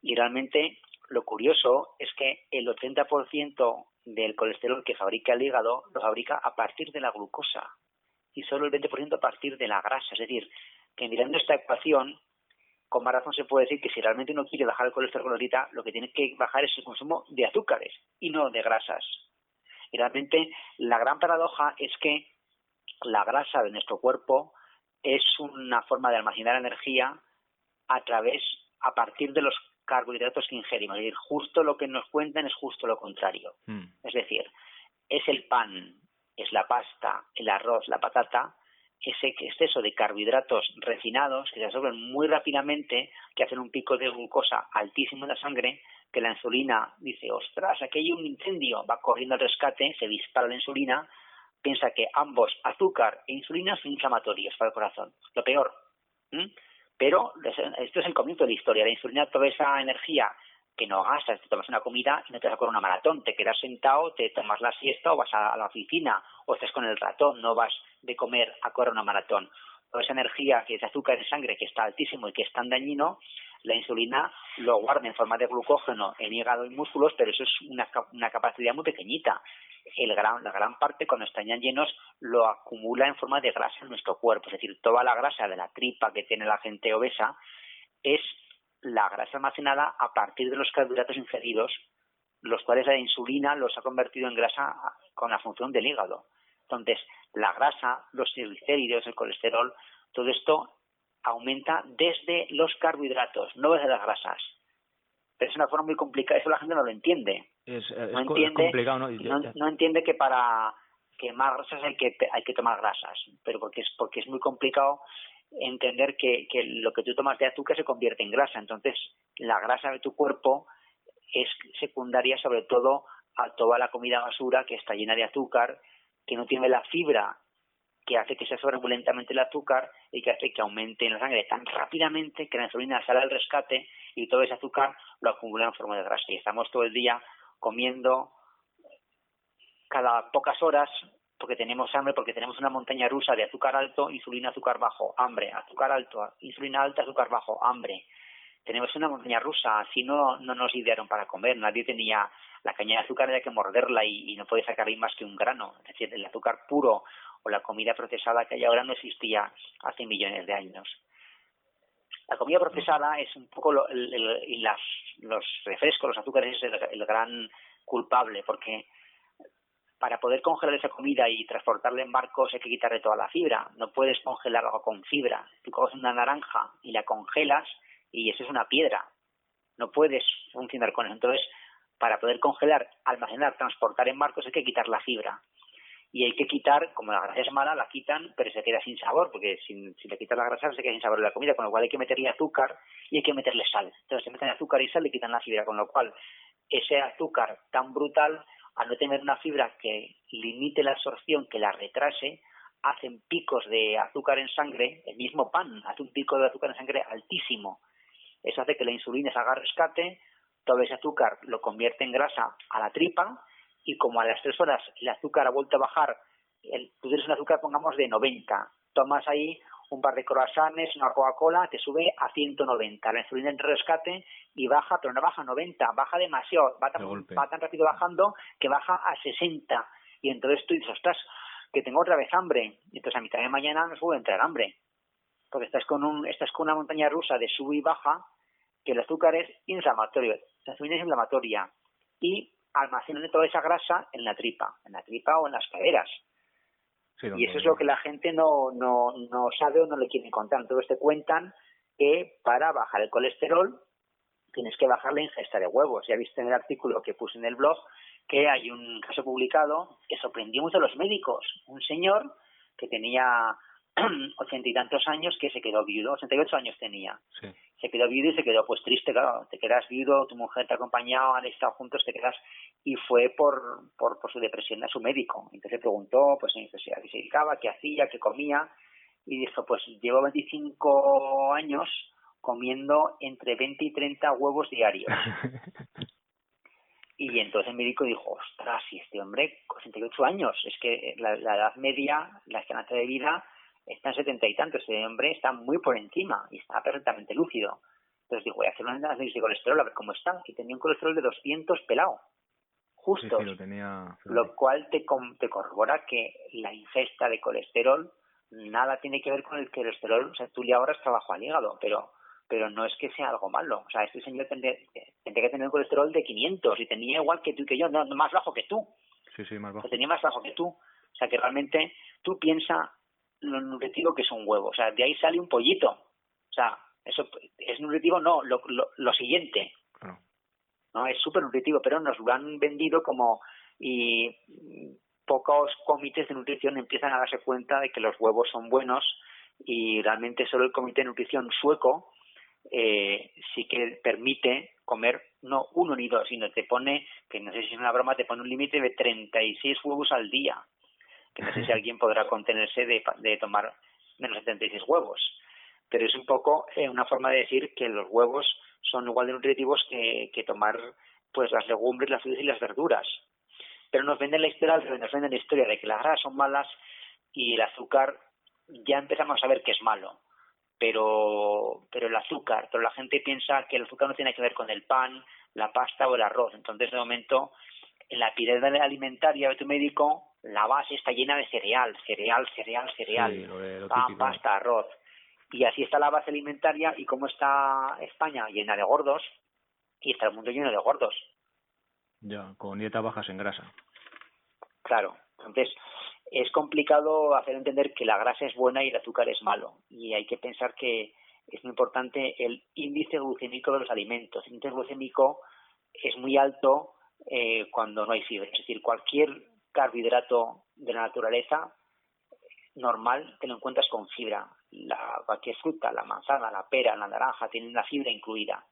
Y realmente lo curioso es que el 80% del colesterol que fabrica el hígado lo fabrica a partir de la glucosa y solo el 20% a partir de la grasa. Es decir, que mirando esta ecuación, con más razón se puede decir que si realmente uno quiere bajar el colesterol ahorita, lo que tiene que bajar es el consumo de azúcares y no de grasas. Y realmente la gran paradoja es que la grasa de nuestro cuerpo es una forma de almacenar energía a partir de los carbohidratos que ingerimos. Es decir, justo lo que nos cuentan es justo lo contrario. Es decir, es el pan, es la pasta, el arroz, la patata, ese exceso de carbohidratos refinados que se absorben muy rápidamente, que hacen un pico de glucosa altísimo en la sangre, que la insulina dice, ostras, aquí hay un incendio, va corriendo al rescate, se dispara la insulina, piensa que ambos, azúcar e insulina, son inflamatorios para el corazón. Lo peor. Pero esto es el comienzo de la historia. La insulina, toda esa energía que no gastas, te tomas una comida y no te vas a correr una maratón, te quedas sentado, te tomas la siesta o vas a la oficina o estás con el ratón, no vas de comer a correr una maratón. Toda esa energía que es azúcar en sangre que está altísimo y que es tan dañino, la insulina lo guarda en forma de glucógeno en hígado y músculos, pero eso es una capacidad muy pequeñita. La gran parte, cuando están ya llenos, lo acumula en forma de grasa en nuestro cuerpo. Es decir, toda la grasa de la tripa que tiene la gente obesa es la grasa almacenada a partir de los carbohidratos ingeridos, los cuales la insulina los ha convertido en grasa con la función del hígado. Entonces, la grasa, los triglicéridos, el colesterol, todo esto aumenta desde los carbohidratos, no desde las grasas. Pero es una forma muy complicada, eso la gente no lo entiende. Es complicado, ¿no? No entiende que para quemar grasas hay que tomar grasas, pero porque es muy complicado entender que lo que tú tomas de azúcar se convierte en grasa. Entonces, la grasa de tu cuerpo es secundaria sobre todo a toda la comida basura que está llena de azúcar, que no tiene la fibra que hace que se absorba muy lentamente el azúcar y que hace que aumente en la sangre tan rápidamente que la insulina sale al rescate y todo ese azúcar lo acumula en forma de grasa. Y estamos todo el día comiendo cada pocas horas porque tenemos hambre, porque tenemos una montaña rusa de azúcar alto, insulina, azúcar bajo, hambre, azúcar alto, insulina alta, azúcar bajo, hambre. tenemos una montaña rusa, así no nos idearon para comer, nadie tenía, la caña de azúcar había que morderla y no podía sacarle más que un grano, es decir, el azúcar puro o la comida procesada que hay ahora no existía hace millones de años. La comida procesada es un poco los refrescos, los azúcares, es el gran culpable, porque para poder congelar esa comida y transportarla en barcos hay que quitarle toda la fibra. No puedes congelar algo con fibra. Tú coges una naranja y la congelas y eso es una piedra. No puedes funcionar con eso. Entonces, para poder congelar, almacenar, transportar en barcos hay que quitar la fibra. Y hay que quitar, como la grasa es mala, la quitan, pero se queda sin sabor, porque si le quitas la grasa se queda sin sabor de la comida, con lo cual hay que meterle azúcar y hay que meterle sal. Entonces se meten azúcar y sal y quitan la fibra, con lo cual ese azúcar tan brutal, al no tener una fibra que limite la absorción, que la retrase, hacen picos de azúcar en sangre. El mismo pan hace un pico de azúcar en sangre altísimo. Eso hace que la insulina se haga rescate, todo ese azúcar lo convierte en grasa a la tripa, y como a las 3 horas el azúcar ha vuelto a bajar, tú tienes un azúcar, pongamos, de 90, tomas ahí un par de croissants, una Coca-Cola, te sube a 190, la insulina en rescate y baja, pero no baja a 90, baja demasiado, va tan rápido bajando que baja a 60, y entonces tú dices, ostras, que tengo otra vez hambre, y entonces a mitad de mañana no puede entrar hambre, porque estás con una montaña rusa de sub y baja, que el azúcar es inflamatorio, la insulina es inflamatoria, y almacenan toda esa grasa en la tripa o en las caderas. Sí, y eso es lo que la gente no sabe o no le quiere contar. Entonces te cuentan que para bajar el colesterol tienes que bajar la ingesta de huevos. Ya viste en el artículo que puse en el blog que hay un caso publicado que sorprendió mucho a los médicos. Un señor que tenía 80 y tantos años que se quedó viudo, 88 años tenía. Sí. Se quedó viudo y se quedó pues triste, claro, te quedas viudo, tu mujer te ha acompañado, han estado juntos, te quedas, y fue por su depresión a su médico. Entonces le preguntó pues a qué se dedicaba, qué hacía, qué comía, y dijo, pues llevo 25 años comiendo entre 20 y 30 huevos diarios. Y entonces el médico dijo, ostras, y este hombre con 68 años, es que la edad media, la esperanza de vida está en 70 y tantos, ese hombre está muy por encima y está perfectamente lúcido. Entonces digo, voy a hacer un análisis de colesterol a ver cómo está, y tenía un colesterol de 200 pelado, justo, sí, lo cual te corrobora que la ingesta de colesterol nada tiene que ver con el colesterol. O sea, tú le ahorras trabajo al hígado, pero no es que sea algo malo. O sea, este señor tendría que tener un colesterol de 500 y tenía igual que tú y que yo, no más bajo que tú. Sí, más bajo. O sea, tenía más bajo que tú. O sea, que realmente tú piensas lo nutritivo que es un huevo. O sea, de ahí sale un pollito. O sea, eso es nutritivo, no, lo siguiente. Claro. No, es súper nutritivo, pero nos lo han vendido como, y pocos comités de nutrición empiezan a darse cuenta de que los huevos son buenos, y realmente solo el comité de nutrición sueco sí que permite comer no 1 ni 2, sino te pone, que no sé si es una broma, te pone un límite de 36 huevos al día, que no sé si alguien podrá contenerse de tomar menos de 36 huevos, pero es un poco una forma de decir que los huevos son igual de nutritivos que tomar pues las legumbres, las frutas y las verduras. Pero nos venden la historia de que las grasas son malas y el azúcar ya empezamos a ver que es malo. Pero la gente piensa que el azúcar no tiene que ver con el pan, la pasta o el arroz. Entonces, de momento, en la pirámide alimentaria de tu médico, la base está llena de cereal, sí, pan, pasta, arroz. Y así está la base alimentaria. ¿Y cómo está España? Llena de gordos, y está el mundo lleno de gordos. Ya, con dietas bajas en grasa. Claro, entonces es complicado hacer entender que la grasa es buena y el azúcar es malo, y hay que pensar que es muy importante el índice glucémico de los alimentos. El índice glucémico es muy alto cuando no hay fibra, es decir, cualquier carbohidrato de la naturaleza normal te lo encuentras con fibra. Cualquier fruta, la manzana, la pera, la naranja tienen la fibra incluida,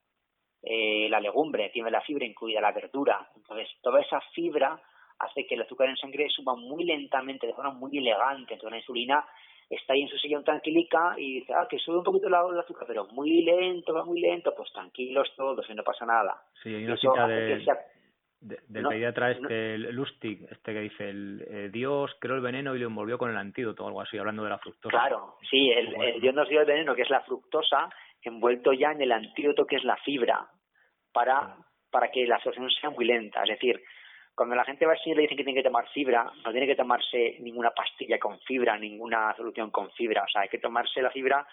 la legumbre tiene la fibra incluida, la verdura. Entonces toda esa fibra hace que el azúcar en sangre suba muy lentamente, de forma muy elegante. Entonces la insulina está ahí en su sillón tranquilica y dice, que sube un poquito el azúcar, pero muy lento, pues tranquilos todos y no pasa nada. Sí, hay una cita del pediatra Lustig, que dice, Dios creó el veneno y lo envolvió con el antídoto, o algo así, hablando de la fructosa. Claro, sí, el Dios nos dio el veneno, que es la fructosa, envuelto ya en el antídoto que es la fibra, para que la absorción sea muy lenta. Es decir, cuando la gente va al señor y le dicen que tiene que tomar fibra, no tiene que tomarse ninguna pastilla con fibra, ninguna solución con fibra. O sea, hay que tomarse la fibra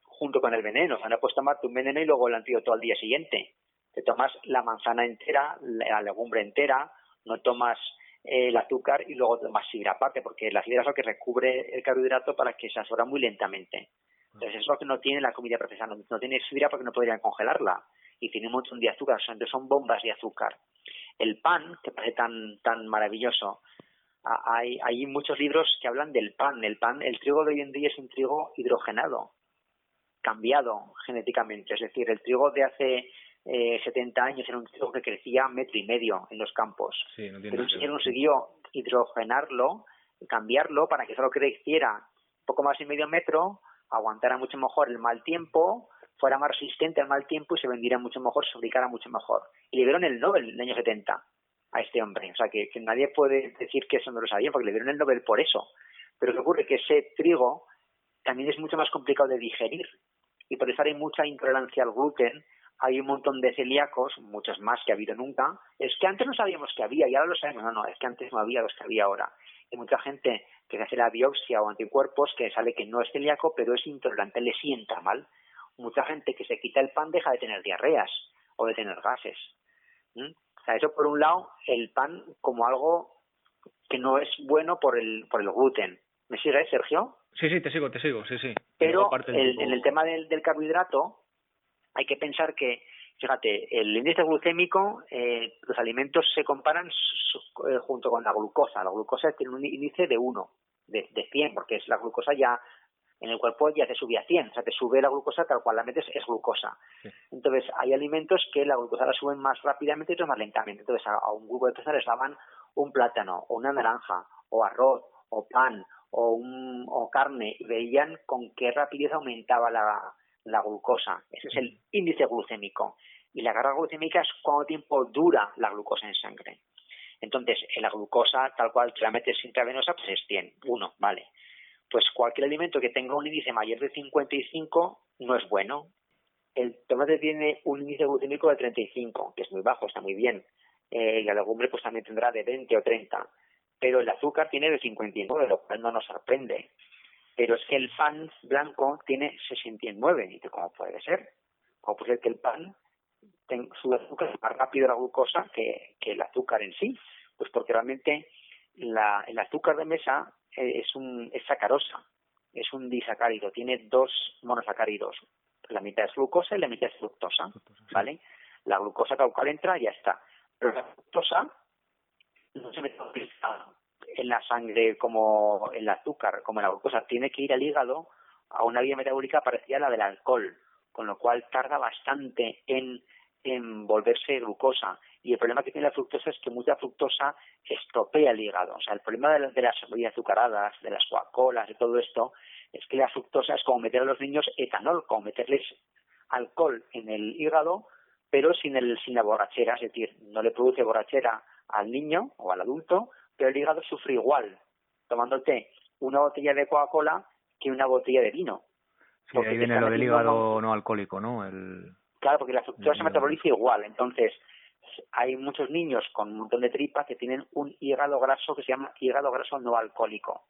junto con el veneno. O sea, no puedes tomarte un veneno y luego el antídoto al día siguiente. Te tomas la manzana entera, la legumbre entera, no tomas el azúcar y luego tomas fibra aparte, porque la fibra es lo que recubre el carbohidrato para que se absorba muy lentamente. Entonces, es lo que no tiene la comida procesada. No tiene fibra porque no podrían congelarla. Y tiene un montón de azúcar, entonces son bombas de azúcar. El pan, que parece tan maravilloso, hay muchos libros que hablan del pan. El trigo de hoy en día es un trigo hidrogenado, cambiado genéticamente. Es decir, el trigo de hace 70 años era un trigo que crecía 1,5 metros en los campos. Sí, no tiene pero un señor consiguió hidrogenarlo, cambiarlo para que solo creciera poco más de 0,5 metro, aguantara mucho mejor el mal tiempo, fuera más resistente al mal tiempo y se vendiera mucho mejor, se fabricara mucho mejor. Y le dieron el Nobel en el año 70 a este hombre. O sea, que nadie puede decir que eso no lo sabía, porque le dieron el Nobel por eso. Pero ¿qué ocurre? Que ese trigo también es mucho más complicado de digerir. Y por eso hay mucha intolerancia al gluten. Hay un montón de celíacos, muchos más que ha habido nunca. Es que antes no sabíamos que había y ahora lo sabemos. No, es que antes no había los que había ahora. Hay mucha gente que se hace la biopsia o anticuerpos que sale que no es celíaco, pero es intolerante, le sienta mal. Mucha gente que se quita el pan deja de tener diarreas o de tener gases. O sea, eso por un lado, el pan como algo que no es bueno por el gluten. ¿Me sigues, Sergio? Sí, te sigo, sí. Pero en el tema del carbohidrato hay que pensar que, fíjate, el índice glucémico, los alimentos se comparan junto con la glucosa. La glucosa tiene un índice de 1, de 100, porque es la glucosa ya en el cuerpo ya te sube a 100, o sea, te sube la glucosa tal cual la metes es glucosa. Sí. Entonces, hay alimentos que la glucosa la suben más rápidamente y otros más lentamente. Entonces, a un grupo de personas les daban un plátano, o una naranja, o arroz, o pan, o carne, y veían con qué rapidez aumentaba la glucosa. Ese es el índice glucémico. Y la carga glucémica es cuánto tiempo dura la glucosa en sangre. Entonces, la glucosa, tal cual que la metes intravenosa, pues es 100, 1, vale. Pues cualquier alimento que tenga un índice mayor de 55 no es bueno. El tomate tiene un índice glucémico de 35, que es muy bajo, está muy bien. Y la legumbre pues también tendrá de 20 o 30. Pero el azúcar tiene de 59, lo cual no nos sorprende. Pero es que el pan blanco tiene 69. ¿Y cómo puede ser? ¿Cómo puede ser que el pan sube azúcar más rápido la glucosa que el azúcar en sí? Pues porque realmente el azúcar de mesa es sacarosa, es un disacárido, tiene 2 monosacáridos, la mitad es glucosa y la mitad es fructosa, ¿vale? La glucosa tal cual entra y ya está, pero la fructosa no se metaboliza en la sangre como el azúcar, como la glucosa, tiene que ir al hígado a una vía metabólica parecida a la del alcohol, con lo cual tarda bastante en volverse glucosa. Y el problema que tiene la fructosa es que mucha fructosa estropea el hígado. O sea, el problema de las bebidas azucaradas, de las Coca-Colas, de todo esto, es que la fructosa es como meter a los niños etanol, como meterles alcohol en el hígado, pero sin la borrachera. Es decir, no le produce borrachera al niño o al adulto, pero el hígado sufre igual tomándote una botella de Coca-Cola que una botella de vino. Sí, ahí viene lo del hígado no alcohólico, ¿no? Claro, porque la fructosa se metaboliza igual. Entonces, hay muchos niños con un montón de tripa que tienen un hígado graso que se llama hígado graso no alcohólico.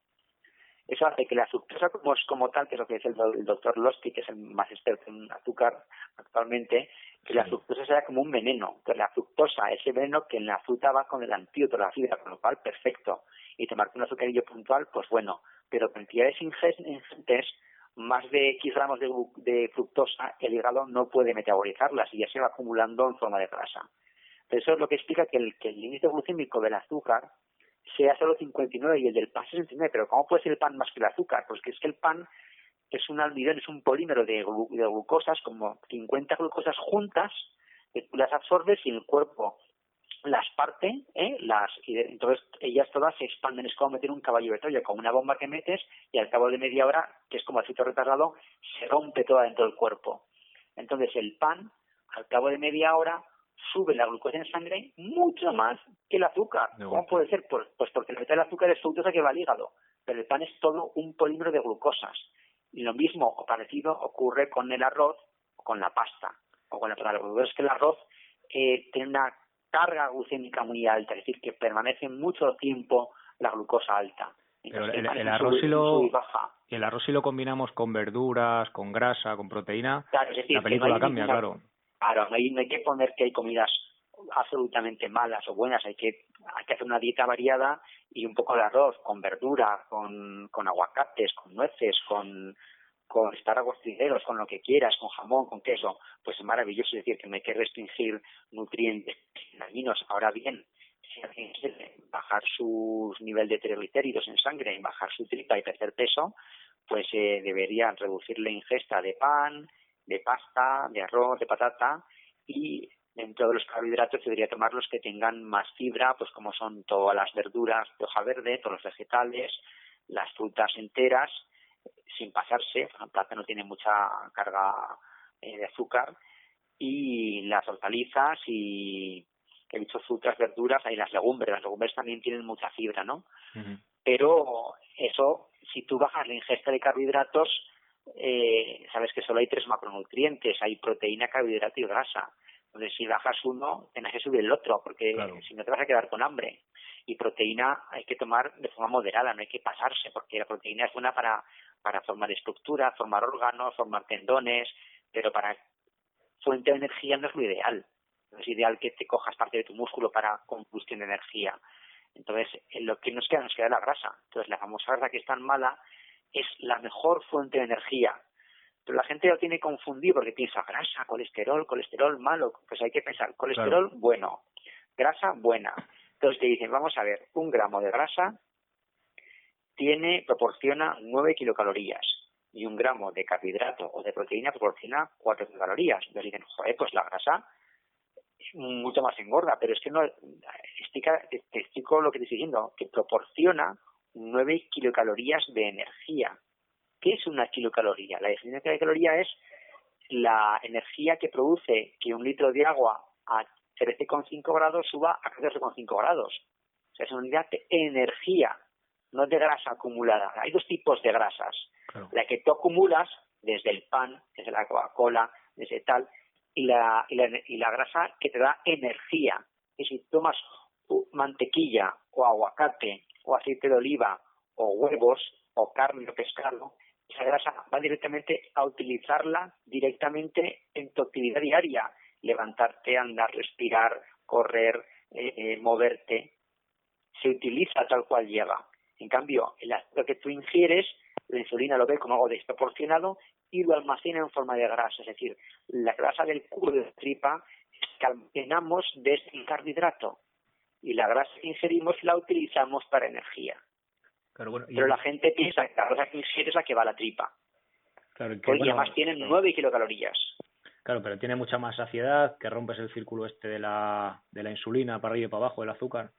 Eso hace que la fructosa como tal, que es lo que dice el doctor Losky, que es el más experto en azúcar actualmente, que la fructosa sea como un veneno. Que la fructosa, ese veneno que en la fruta va con el antídoto de la fibra, con lo cual perfecto. Y tomarte un azucarillo puntual, pues bueno, pero cantidades ingentes, más de X gramos de fructosa, el hígado no puede metabolizarlas y ya se va acumulando en forma de grasa. Pero eso es lo que explica que el índice glucémico del azúcar sea solo 59 y el del pan 69. Pero ¿cómo puede ser el pan más que el azúcar? Pues que es que el pan es un almidón, es un polímero de glucosas, como 50 glucosas juntas, que tú las absorbes y el cuerpo las parte, y entonces ellas todas se expanden. Es como meter un caballo de Troya, como una bomba que metes y al cabo de media hora, que es como el efecto retardado, se rompe toda dentro del cuerpo. Entonces el pan, al cabo de media hora, sube la glucosa en sangre mucho más que el azúcar. ¿Cómo puede ser? Pues porque la mitad del azúcar es fructosa que va al hígado, pero el pan es todo un polímero de glucosas. Y lo mismo o parecido ocurre con el arroz con la pasta o con la patata. Lo que es que el arroz tiene una carga glucémica muy alta, es decir, que permanece mucho tiempo la glucosa alta. Entonces, pero el arroz si lo combinamos con verduras, con grasa, con proteína, claro, es decir, la película cambia, claro. Claro, no hay que poner que hay comidas absolutamente malas o buenas, hay que hacer una dieta variada y un poco de arroz con verdura, con aguacates, con nueces, con espárragos trileros, con lo que quieras, con jamón, con queso, pues es maravilloso. Es decir, que no hay que restringir nutrientes dañinos. Ahora bien, si alguien quiere bajar su nivel de triglicéridos en sangre, bajar su tripa y perder peso, pues deberían reducir la ingesta de pan, de pasta, de arroz, de patata, y dentro de los carbohidratos debería tomar los que tengan más fibra, pues como son todas las verduras de hoja verde, todos los vegetales, las frutas enteras, sin pasarse. El plátano tiene mucha carga de azúcar, y las hortalizas y he dicho frutas, verduras, hay las legumbres también tienen mucha fibra, ¿no? Uh-huh. Pero eso, si tú bajas la ingesta de carbohidratos, sabes que solo hay 3 macronutrientes, hay proteína, carbohidrato y grasa. Entonces, si bajas uno, tienes que subir el otro, porque claro, si no te vas a quedar con hambre. Y proteína hay que tomar de forma moderada, no hay que pasarse, porque la proteína es buena para formar estructura, formar órganos, formar tendones, pero para fuente de energía no es lo ideal. No es ideal que te cojas parte de tu músculo para combustión de energía. Entonces, lo que nos queda la grasa. Entonces, la famosa grasa que es tan mala es la mejor fuente de energía. Pero la gente lo tiene confundido porque piensa grasa, colesterol malo. Pues hay que pensar, colesterol claro, bueno, grasa buena. Entonces te dicen, vamos a ver, 1 gramo de grasa proporciona 9 kilocalorías y 1 gramo de carbohidrato o de proteína proporciona 4 kilocalorías. Entonces dicen, joder, pues la grasa mucho más engorda, pero es que no te explico lo que te estoy diciendo, que proporciona 9 kilocalorías de energía. ¿Qué es una kilocaloría? La definición de kilocaloría es la energía que produce que 1 litro de agua a 13,5 grados suba a 14,5 grados. O sea, es una unidad de energía, no de grasa acumulada. Hay 2 tipos de grasas. Claro. La que tú acumulas desde el pan, desde la Coca-Cola, desde tal, y la grasa que te da energía. Y si tomas mantequilla o aguacate o aceite de oliva o huevos o carne o pescado, esa grasa va directamente a utilizarla directamente en tu actividad diaria. Levantarte, andar, respirar, correr, moverte, se utiliza tal cual llega. En cambio, lo que tú ingieres, la insulina lo ve como algo desproporcionado y lo almacena en forma de grasa. Es decir, la grasa del cubo de la tripa es que almacenamos desde el carbohidrato y la grasa que ingerimos la utilizamos para energía. Claro, bueno, pero la gente piensa que la grasa que ingiere es la que va a la tripa. Claro, y además tienen 9 kilocalorías. Claro, pero tiene mucha más saciedad, que rompes el círculo de la insulina para arriba y para abajo, del azúcar.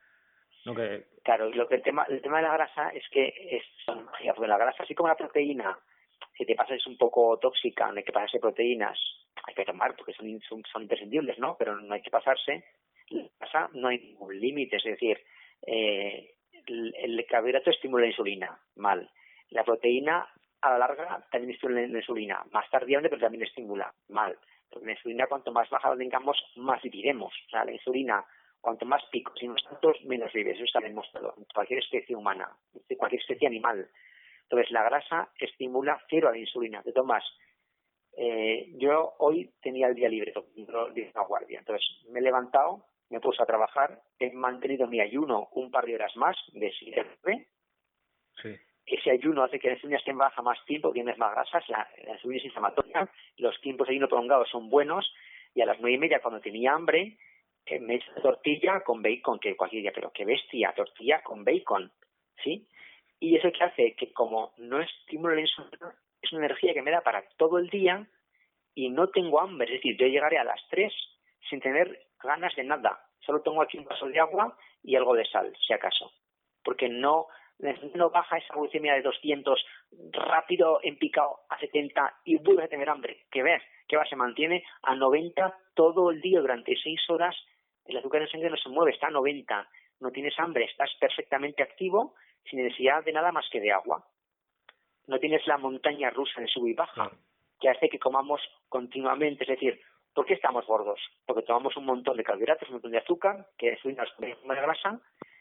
¿No? Claro, y el tema de la grasa es que porque la grasa, así como la proteína, si te pasas es un poco tóxica, no hay que pasarse proteínas, hay que tomar porque son imprescindibles, ¿no? Pero no hay que pasarse. La grasa no hay ningún límite, es decir, el carbohidrato estimula la insulina, mal. La proteína a la larga también estimula la insulina, más tardíamente, pero también estimula, mal. Porque la insulina, cuanto más baja la tengamos, más viviremos. O sea, la insulina, cuanto más picos y más tantos, menos vives. Eso está demostrado en cualquier especie humana, en cualquier especie animal. Entonces, la grasa estimula cero a la insulina. Te tomas. Yo hoy tenía el día libre, de una guardia. Entonces, me he levantado, me puse a trabajar, he mantenido mi ayuno un par de horas más, de 7 a 9. Sí. Ese ayuno hace que la insulina esté en baja más tiempo, tienes más grasas, la insulina es inflamatoria, los tiempos de ayuno prolongados son buenos, y a las 9:30, cuando tenía hambre, me he hecho tortilla con bacon, que cualquier día, pero qué bestia, tortilla con bacon, ¿sí? Y eso que hace que, como no estimulo la insulina, es una energía que me da para todo el día y no tengo hambre. Es decir, yo llegaré a las 3 sin tener ganas de nada. Solo tengo aquí un vaso de agua y algo de sal, si acaso. Porque no baja esa glucemia de 200 rápido en picado a 70 y vuelves a tener hambre. ¿Qué ves? Que se mantiene a 90 todo el día durante 6 horas. El azúcar en sangre no se mueve, está a 90. No tienes hambre, estás perfectamente activo sin necesidad de nada más que de agua. No tienes la montaña rusa de sub y baja. que hace que comamos continuamente. Es decir, ¿por qué estamos gordos? Porque tomamos un montón de carbohidratos, un montón de azúcar, que es una grasa,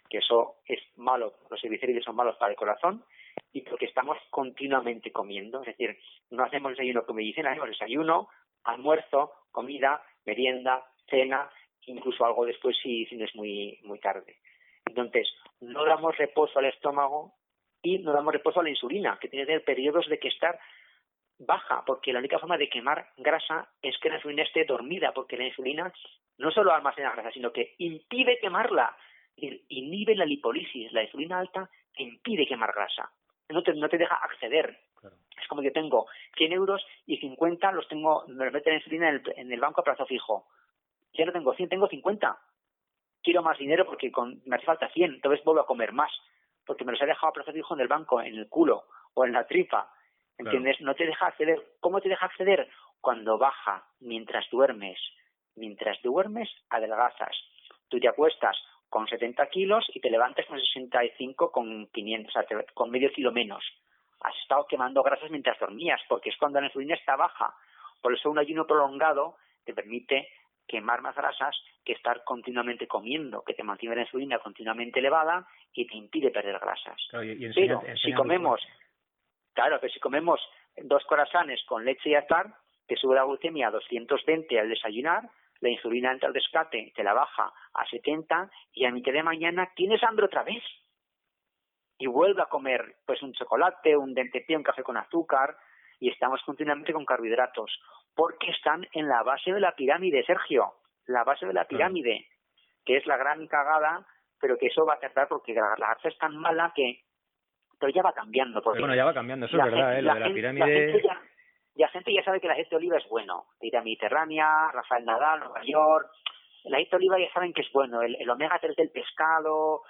que eso es malo, los triglicéridos son malos para el corazón, y porque estamos continuamente comiendo. Es decir, no hacemos desayuno con medicina, hacemos desayuno, almuerzo, comida, merienda, cena, incluso algo después si no es muy tarde. Entonces, no damos reposo al estómago y no damos reposo a la insulina, que tiene que tener periodos de que estar baja, porque la única forma de quemar grasa es que la insulina esté dormida, porque la insulina no solo almacena grasa, sino que impide quemarla, inhibe la lipólisis. La insulina alta impide quemar grasa, no te deja acceder. Claro. Es como que tengo 100 euros y 50 me los meten la insulina en el banco a plazo fijo. Ya no tengo 100, tengo 50. Quiero más dinero porque me hace falta 100, entonces vuelvo a comer más, porque me los he dejado a plazo fijo en el banco, en el culo o en la tripa. ¿Entiendes? Claro. No te deja acceder. ¿Cómo te deja acceder? Cuando baja, mientras duermes. Mientras duermes, adelgazas. Tú te acuestas con 70 kilos y te levantas con 65 con 500, o sea, con medio kilo menos. Has estado quemando grasas mientras dormías, porque es cuando la insulina está baja. Por eso un ayuno prolongado te permite quemar más grasas que estar continuamente comiendo, que te mantiene la insulina continuamente elevada y te impide perder grasas. Claro, pero si comemos... Claro, que si comemos 2 croissants con leche y azúcar, te sube la glucemia a 220 al desayunar, la insulina entra al rescate, te la baja a 70 y a mitad de mañana tienes hambre otra vez. Y vuelve a comer pues un chocolate, un dentepie, un café con azúcar, y estamos continuamente con carbohidratos, porque están en la base de la pirámide, Sergio, la base de la pirámide, que es la gran cagada, pero que eso va a tardar porque la grasa es tan mala que... Pero ya va cambiando. Bueno, ya va cambiando, eso es verdad, lo de la pirámide... La gente ya sabe que el aceite de oliva es bueno. Dieta mediterránea, Rafael Nadal, Nueva York... El aceite de oliva ya saben que es bueno. El omega 3 del pescado,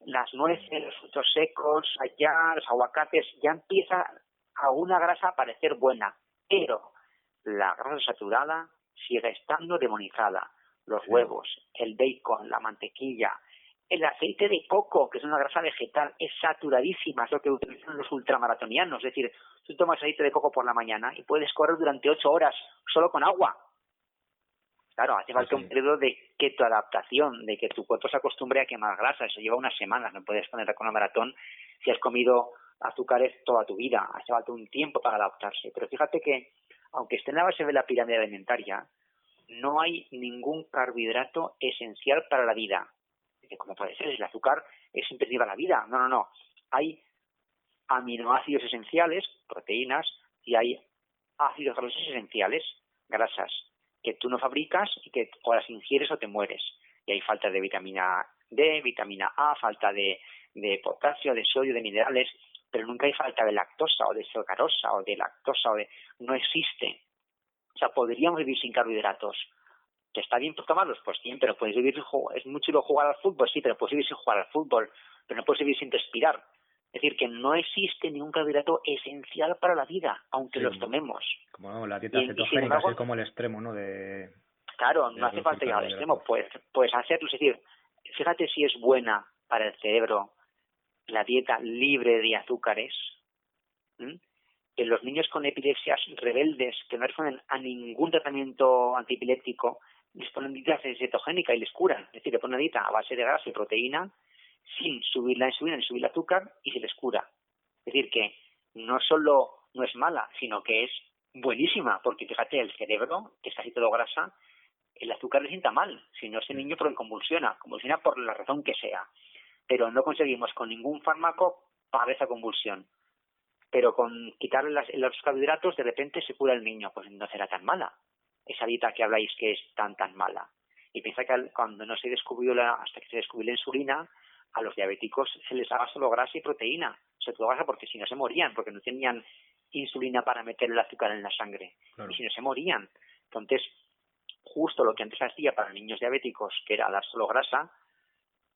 las nueces, los frutos secos, allá, los aguacates, ya empieza alguna grasa a parecer buena. Pero la grasa saturada sigue estando demonizada. Los huevos, el bacon, la mantequilla... El aceite de coco, que es una grasa vegetal, es saturadísima, es lo que utilizan los ultramaratonianos. Es decir, tú tomas aceite de coco por la mañana y puedes correr durante 8 horas solo con agua. Claro, hace falta un periodo de ketoadaptación, de que tu cuerpo se acostumbre a quemar grasa. Eso lleva unas semanas, no puedes ponerte con una maratón si has comido azúcares toda tu vida. Hace falta un tiempo para adaptarse. Pero fíjate que, aunque esté en la base de la pirámide alimentaria, no hay ningún carbohidrato esencial para la vida. Como puede ser, el azúcar es imprescindible a la vida. No. Hay aminoácidos esenciales, proteínas, y hay ácidos grasos esenciales, grasas, que tú no fabricas y que o las ingieres o te mueres. Y hay falta de vitamina D, vitamina A, falta de potasio, de sodio, de minerales, pero nunca hay falta de lactosa o de sacarosa o de lactosa. No existe. O sea, podríamos vivir sin carbohidratos. ¿Que está bien por tomarlos? Pues bien, pero puedes vivir sin jugar. ¿Es mucho jugar al fútbol? Sí, pero puedes vivir sin jugar al fútbol, pero no puedes vivir sin respirar. Es decir, que no existe ningún carbohidrato esencial para la vida, aunque los tomemos. Como la dieta cetogénica, es como el extremo, ¿no? Claro, no hace falta llegar al extremo, pues hacerlo. Es decir, fíjate si es buena para el cerebro la dieta libre de azúcares. En los niños con epilepsias rebeldes que no responden a ningún tratamiento antipiléptico, les ponen dieta cetogénica y les curan. Es decir, le ponen una dieta a base de grasa y proteína sin subir la insulina ni subir el azúcar y se les cura. Es decir, que no solo no es mala, sino que es buenísima, porque fíjate, el cerebro, que está así todo grasa, el azúcar le sienta mal. Si no, ese niño convulsiona por la razón que sea. Pero no conseguimos con ningún fármaco parar esa convulsión. Pero con quitarle los carbohidratos, de repente se cura el niño. Pues no será tan mala esa dieta que habláis que es tan mala. Y piensa que cuando no se descubrió hasta que se descubrió la insulina, a los diabéticos se les daba solo grasa y proteína. Sobre todo grasa porque si no se morían, porque no tenían insulina para meter el azúcar en la sangre. Claro. Y si no se morían. Entonces, justo lo que antes hacía para niños diabéticos, que era dar solo grasa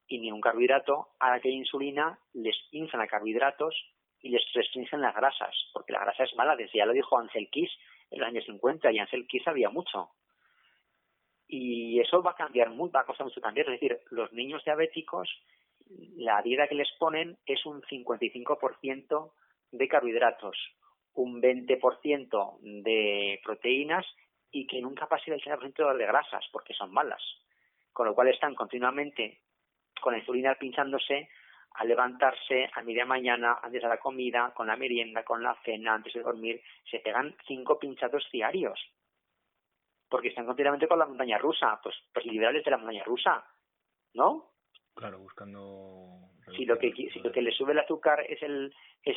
y ni un carbohidrato, ahora que hay insulina, les inflan a carbohidratos y les restringen las grasas, porque la grasa es mala, desde ya lo dijo Ansel Keys en los años 50, y Ansel Keys sabía mucho. Y eso va a costar mucho cambiar. Es decir, los niños diabéticos, la dieta que les ponen es un 55% de carbohidratos, un 20% de proteínas y que nunca pase el 80% de grasas, porque son malas. Con lo cual están continuamente con la insulina pinchándose al levantarse, a media mañana, antes de la comida, con la merienda, con la cena, antes de dormir. Se pegan 5 pinchazos diarios, porque están continuamente con la montaña rusa. Pues liberales de la montaña rusa, ¿no? Claro, buscando... Si lo que le sube el azúcar es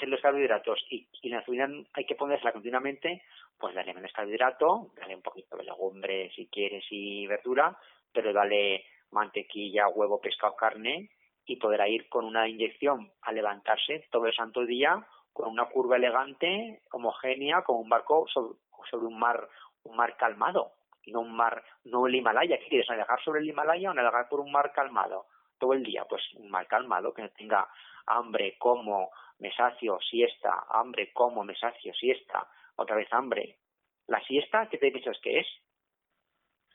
los carbohidratos y la insulina hay que ponérsela continuamente, pues dale menos carbohidrato, dale un poquito de legumbre si quieres y verdura, pero dale mantequilla, huevo, pescado, carne, y podrá ir con una inyección a levantarse todo el santo día con una curva elegante, homogénea, como un barco sobre un mar calmado, y no el Himalaya. ¿Qué quieres, navegar sobre el Himalaya o navegar por un mar calmado todo el día? Pues un mar calmado, que no tenga hambre, como, me sacio, siesta, hambre, como, me sacio, siesta, otra vez hambre. ¿La siesta qué te piensas que es?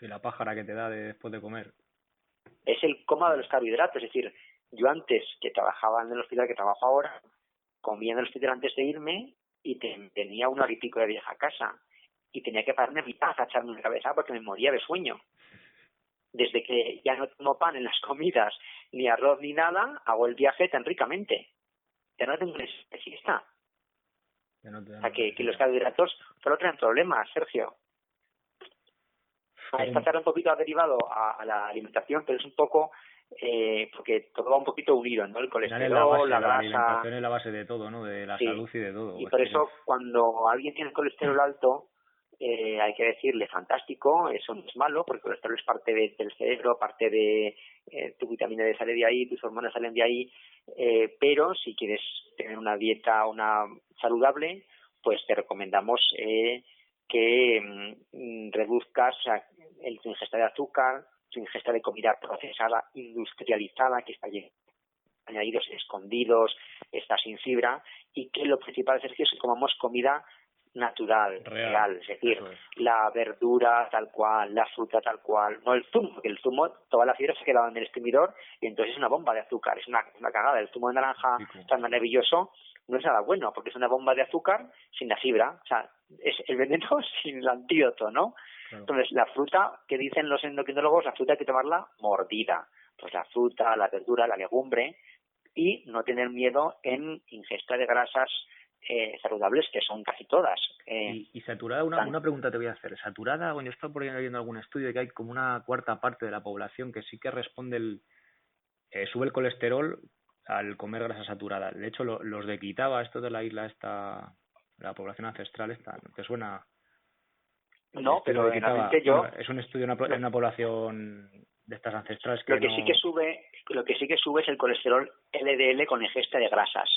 Sí, la pájara que te da después de comer. Es el coma de los carbohidratos. Es decir, yo antes, que trabajaba en el hospital que trabajo ahora, comía en el hospital antes de irme y tenía una hora y pico de viaje a casa y tenía que pararme a mitad a echarme una cabeza porque me moría de sueño. Desde que ya no tomo pan en las comidas, ni arroz ni nada, hago el viaje tan ricamente. Ya no tengo siesta. O sea, que los carbohidratos solo traen problemas, Sergio. Esta tarde un poquito ha derivado a la alimentación, pero es un poco porque todo va un poquito unido, ¿no? El colesterol, la grasa... La alimentación es la base de todo, ¿no? De la salud y de todo. Y por eso cuando alguien tiene colesterol alto, hay que decirle, fantástico, eso no es malo, porque el colesterol es parte del cerebro, parte de tu vitamina D sale de ahí, tus hormonas salen de ahí, pero si quieres tener una dieta saludable, pues te recomendamos que reduzcas tu ingesta de azúcar, tu ingesta de comida procesada, industrializada, que está llena de añadidos escondidos, está sin fibra, y que lo principal, Sergio, es que comamos comida natural, real, es decir, la verdura tal cual, la fruta tal cual, no el zumo, porque el zumo, toda la fibra se queda en el exprimidor y entonces es una bomba de azúcar, es una cagada. El zumo de naranja tan maravilloso no es nada bueno, porque es una bomba de azúcar sin la fibra, o sea, es el veneno sin el antídoto, ¿no? Claro. Entonces, la fruta, que dicen los endocrinólogos, la fruta hay que tomarla mordida. Pues la fruta, la verdura, la legumbre, y no tener miedo en ingesta de grasas saludables, que son casi todas. Y saturada, una pregunta te voy a hacer. Saturada, bueno, yo he estado por ahí viendo algún estudio que hay como una cuarta parte de la población que sí que responde sube el colesterol al comer grasa saturada. De hecho, los de Quitaba, esto de la isla esta, la población ancestral esta, ¿te suena? No, pero realmente bueno, es un estudio en una población de estas ancestrales que lo que sí que sube es el colesterol LDL con ingesta de grasas.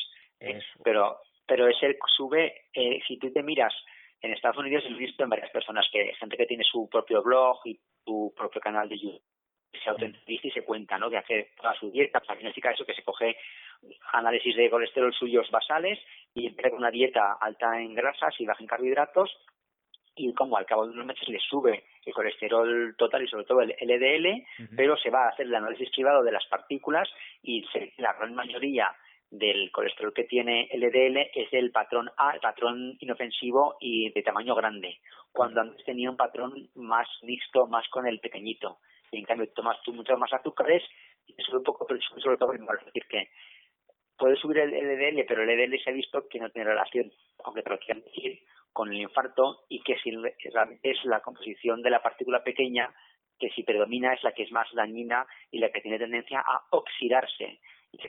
Pero ese sube, si tú te miras en Estados Unidos, he visto en varias personas, gente que tiene su propio blog y su propio canal de YouTube, se autentifica y se cuenta, ¿no? Que hace toda su dieta, pues significa eso, que se coge análisis de colesterol suyos basales y empieza con una dieta alta en grasas y baja en carbohidratos, y como al cabo de unos meses le sube el colesterol total y sobre todo el LDL, pero se va a hacer el análisis privado de las partículas y la gran mayoría del colesterol que tiene LDL es el patrón A, el patrón inofensivo y de tamaño grande, cuando antes tenía un patrón más mixto, más con el pequeñito. Y en cambio tomas tú muchos más azúcares y te sube un poco, pero sube sobre todo el mal. Es decir, que puede subir el LDL, pero el LDL se ha visto que no tiene relación, aunque te lo quieran decir, con el infarto, y que si es la composición de la partícula pequeña que si predomina es la que es más dañina y la que tiene tendencia a oxidarse. Y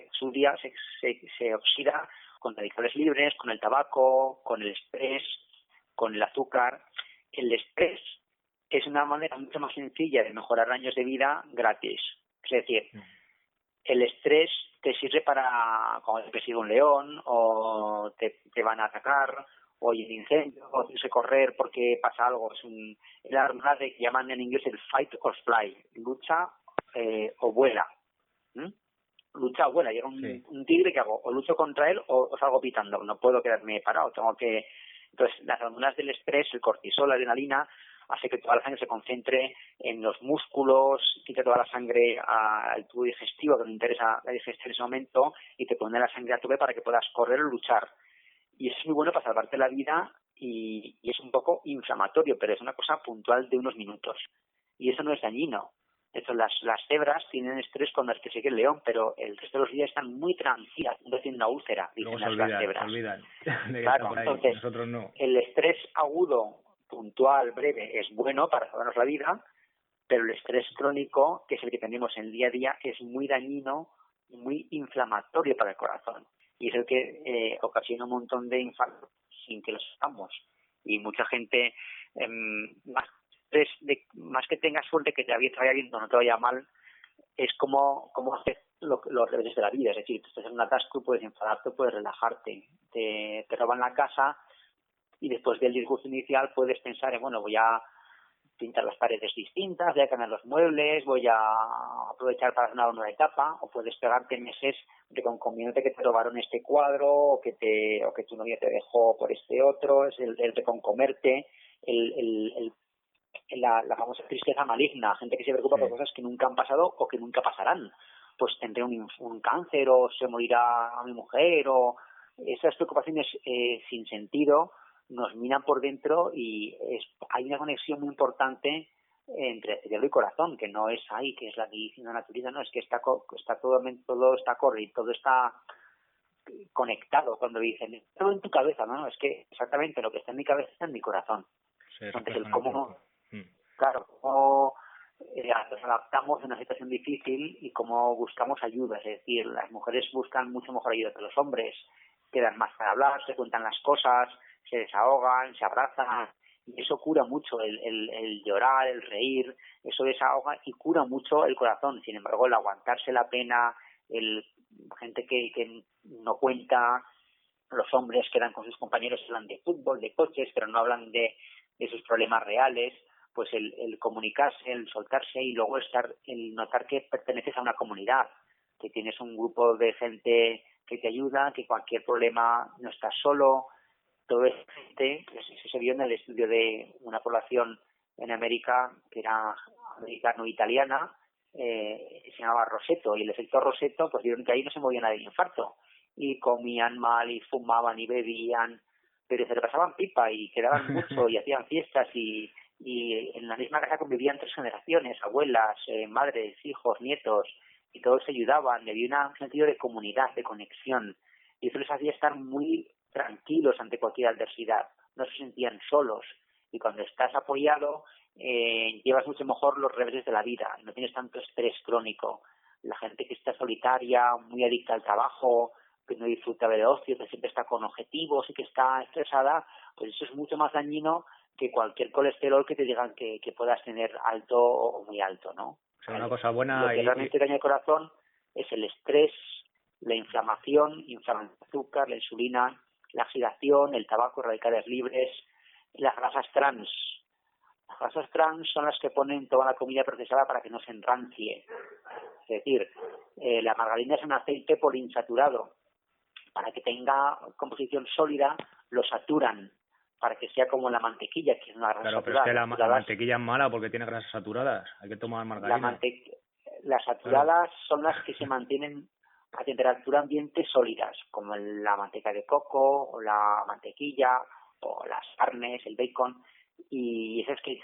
se oxida con radicales libres, con el tabaco, con el estrés, con el azúcar. El estrés es una manera mucho más sencilla de mejorar años de vida gratis. Es decir, el estrés te sirve para cuando te persigue un león o te van a atacar, o hay un incendio, o tienes que correr porque pasa algo. Es la hormona que llaman en inglés el fight or fly, lucha o vuela. Lucha o vuela. Llega un tigre, ¿qué hago? O lucho contra él o salgo pitando. No puedo quedarme parado, Entonces, las hormonas del estrés, el cortisol, la adrenalina, hace que toda la sangre se concentre en los músculos, quita toda la sangre al tubo digestivo, que no interesa la digestión en ese momento, y te pone la sangre a tope para que puedas correr o luchar. Y eso es muy bueno para salvarte la vida y es un poco inflamatorio, pero es una cosa puntual de unos minutos. Y eso no es dañino. De hecho, las cebras tienen estrés cuando es que sigue el león, pero el resto de los días están muy tranquilas, no tienen una úlcera, dicen las cebras. Se olvidan de que claro, está por ahí. entonces, Nosotros no. el estrés agudo, puntual, breve, es bueno para salvarnos la vida, pero el estrés crónico, que es el que tenemos en el día a día, es muy dañino, muy inflamatorio para el corazón. Y es el que ocasiona un montón de infartos sin que lo sepamos. Y mucha gente, más que tengas suerte que te vaya bien o no te vaya mal, es como hacer los reveses de la vida. Es decir, tú estás en un atasco, puedes enfadarte, puedes relajarte, te roban la casa y después del disgusto inicial puedes pensar bueno, voy a pintar las paredes distintas, voy a cambiar los muebles, voy a aprovechar para hacer una nueva etapa, o puedes pegarte meses reconcomiéndote que te robaron este cuadro o que tu novia te dejó por este otro, es el reconcomerte, la famosa tristeza maligna, gente que se preocupa por cosas que nunca han pasado o que nunca pasarán. Pues tendré un cáncer o se morirá mi mujer, o esas preocupaciones sin sentido nos minan por dentro y hay una conexión muy importante entre cerebro y corazón, que no es ahí, que es la medicina naturista, no, es que está todo está corriendo, todo está conectado. Cuando dicen todo en tu cabeza, no, es que exactamente lo que está en mi cabeza está en mi corazón. Entonces el cómo, claro, cómo nos adaptamos en una situación difícil y cómo buscamos ayuda, es decir, las mujeres buscan mucho mejor ayuda que los hombres, quedan más para hablar, se cuentan las cosas, se desahogan, se abrazan, y eso cura mucho el llorar, el reír, eso desahoga y cura mucho el corazón. Sin embargo, el aguantarse la pena, gente que no cuenta, los hombres quedan con sus compañeros, hablan de fútbol, de coches, pero no hablan de sus problemas reales, pues el comunicarse, el soltarse y luego el notar que perteneces a una comunidad, que tienes un grupo de gente que te ayuda, que cualquier problema no estás solo. Todo eso se vio en el estudio de una población en América que era americano-italiana, se llamaba Roseto, y el efecto Roseto, pues vieron que ahí no se movía nadie de infarto, y comían mal, y fumaban, y bebían, pero se le pasaban pipa, y quedaban mucho, y hacían fiestas, y en la misma casa convivían 3 generaciones, abuelas, madres, hijos, nietos, y todos se ayudaban, y había un sentido de comunidad, de conexión, y eso les hacía estar muy tranquilos ante cualquier adversidad, no se sentían solos, y cuando estás apoyado llevas mucho mejor los reveses de la vida, no tienes tanto estrés crónico. La gente que está solitaria, muy adicta al trabajo, que no disfruta del ocio, que siempre está con objetivos y que está estresada, pues eso es mucho más dañino que cualquier colesterol que te digan que puedas tener alto o muy alto, ¿no? O sea, una cosa buena. Lo que realmente daña el corazón es el estrés, la inflamación, el azúcar, la insulina, la oxidación, el tabaco, radicales libres, las grasas trans. Las grasas trans son las que ponen toda la comida procesada para que no se enrancie. Es decir, la margarina es un aceite poliinsaturado. Para que tenga composición sólida, lo saturan para que sea como la mantequilla, que es una grasa saturada. Claro, pero es que la mantequilla es mala porque tiene grasas saturadas. Hay que tomar margarina. Las saturadas son las que se mantienen a temperatura ambiente sólidas, como la manteca de coco, o la mantequilla, o las carnes, el bacon, y esas que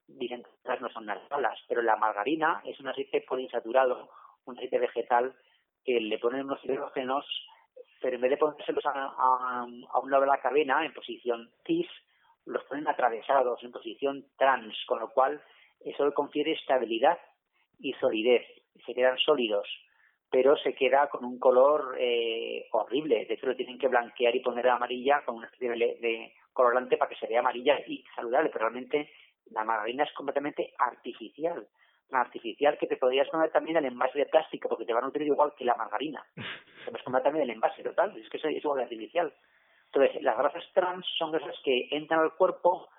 dicen que no son naturales, pero la margarina es un aceite poliinsaturado, un aceite vegetal que le ponen unos hidrógenos, pero en vez de ponérselos a un lado de la cadena en posición cis, los ponen atravesados en posición trans, con lo cual eso le confiere estabilidad y solidez, se quedan sólidos, pero se queda con un color horrible. De hecho lo tienen que blanquear y poner amarilla con una especie de colorante para que se vea amarilla y saludable, pero realmente la margarina es completamente artificial. Una artificial que te podrías comer también el envase de plástico, porque te va a nutrir igual que la margarina. Te puedes comer también el envase, total, es que es igual de artificial. Entonces, las grasas trans son grasas que entran al cuerpo,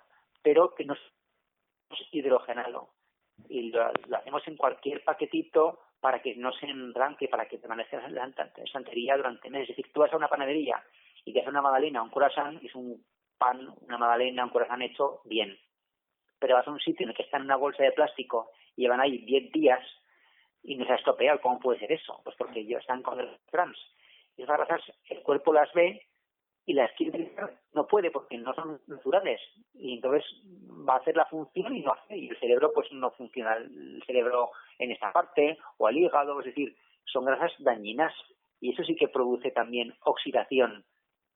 pero que no es hidrogenado. Y lo hacemos en cualquier paquetito para que no se enranque, para que permanezca en la estantería durante meses. Es decir, tú vas a una panadería y te haces una magdalena, un croissant, y es un pan, una magdalena, un croissant hecho bien. Pero vas a un sitio en el que está en una bolsa de plástico y llevan ahí 10 días y no se ha estropeado. ¿Cómo puede ser eso? Pues porque ellos están con los trans. Y esas grasas, el cuerpo las ve, y las quiere utilizar, no puede porque no son naturales, y entonces va a hacer la función y no hace, y el cerebro pues no funciona, el cerebro en esta parte, o el hígado, es decir, son grasas dañinas, y eso sí que produce también oxidación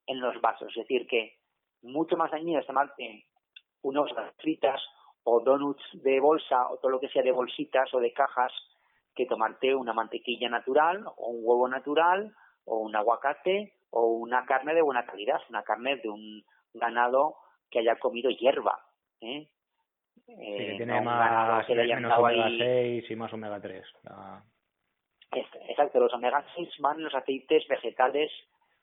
en los vasos, es decir, que mucho más dañino es tomarte unas fritas o donuts de bolsa o todo lo que sea de bolsitas o de cajas que tomarte una mantequilla natural o un huevo natural o un aguacate o una carne de buena calidad, una carne de un ganado que haya comido hierba, Sí, que tiene no un ganado que le hayan menos dado omega ahí. 6 y más omega 3. Exacto, los omega 6 van en los aceites vegetales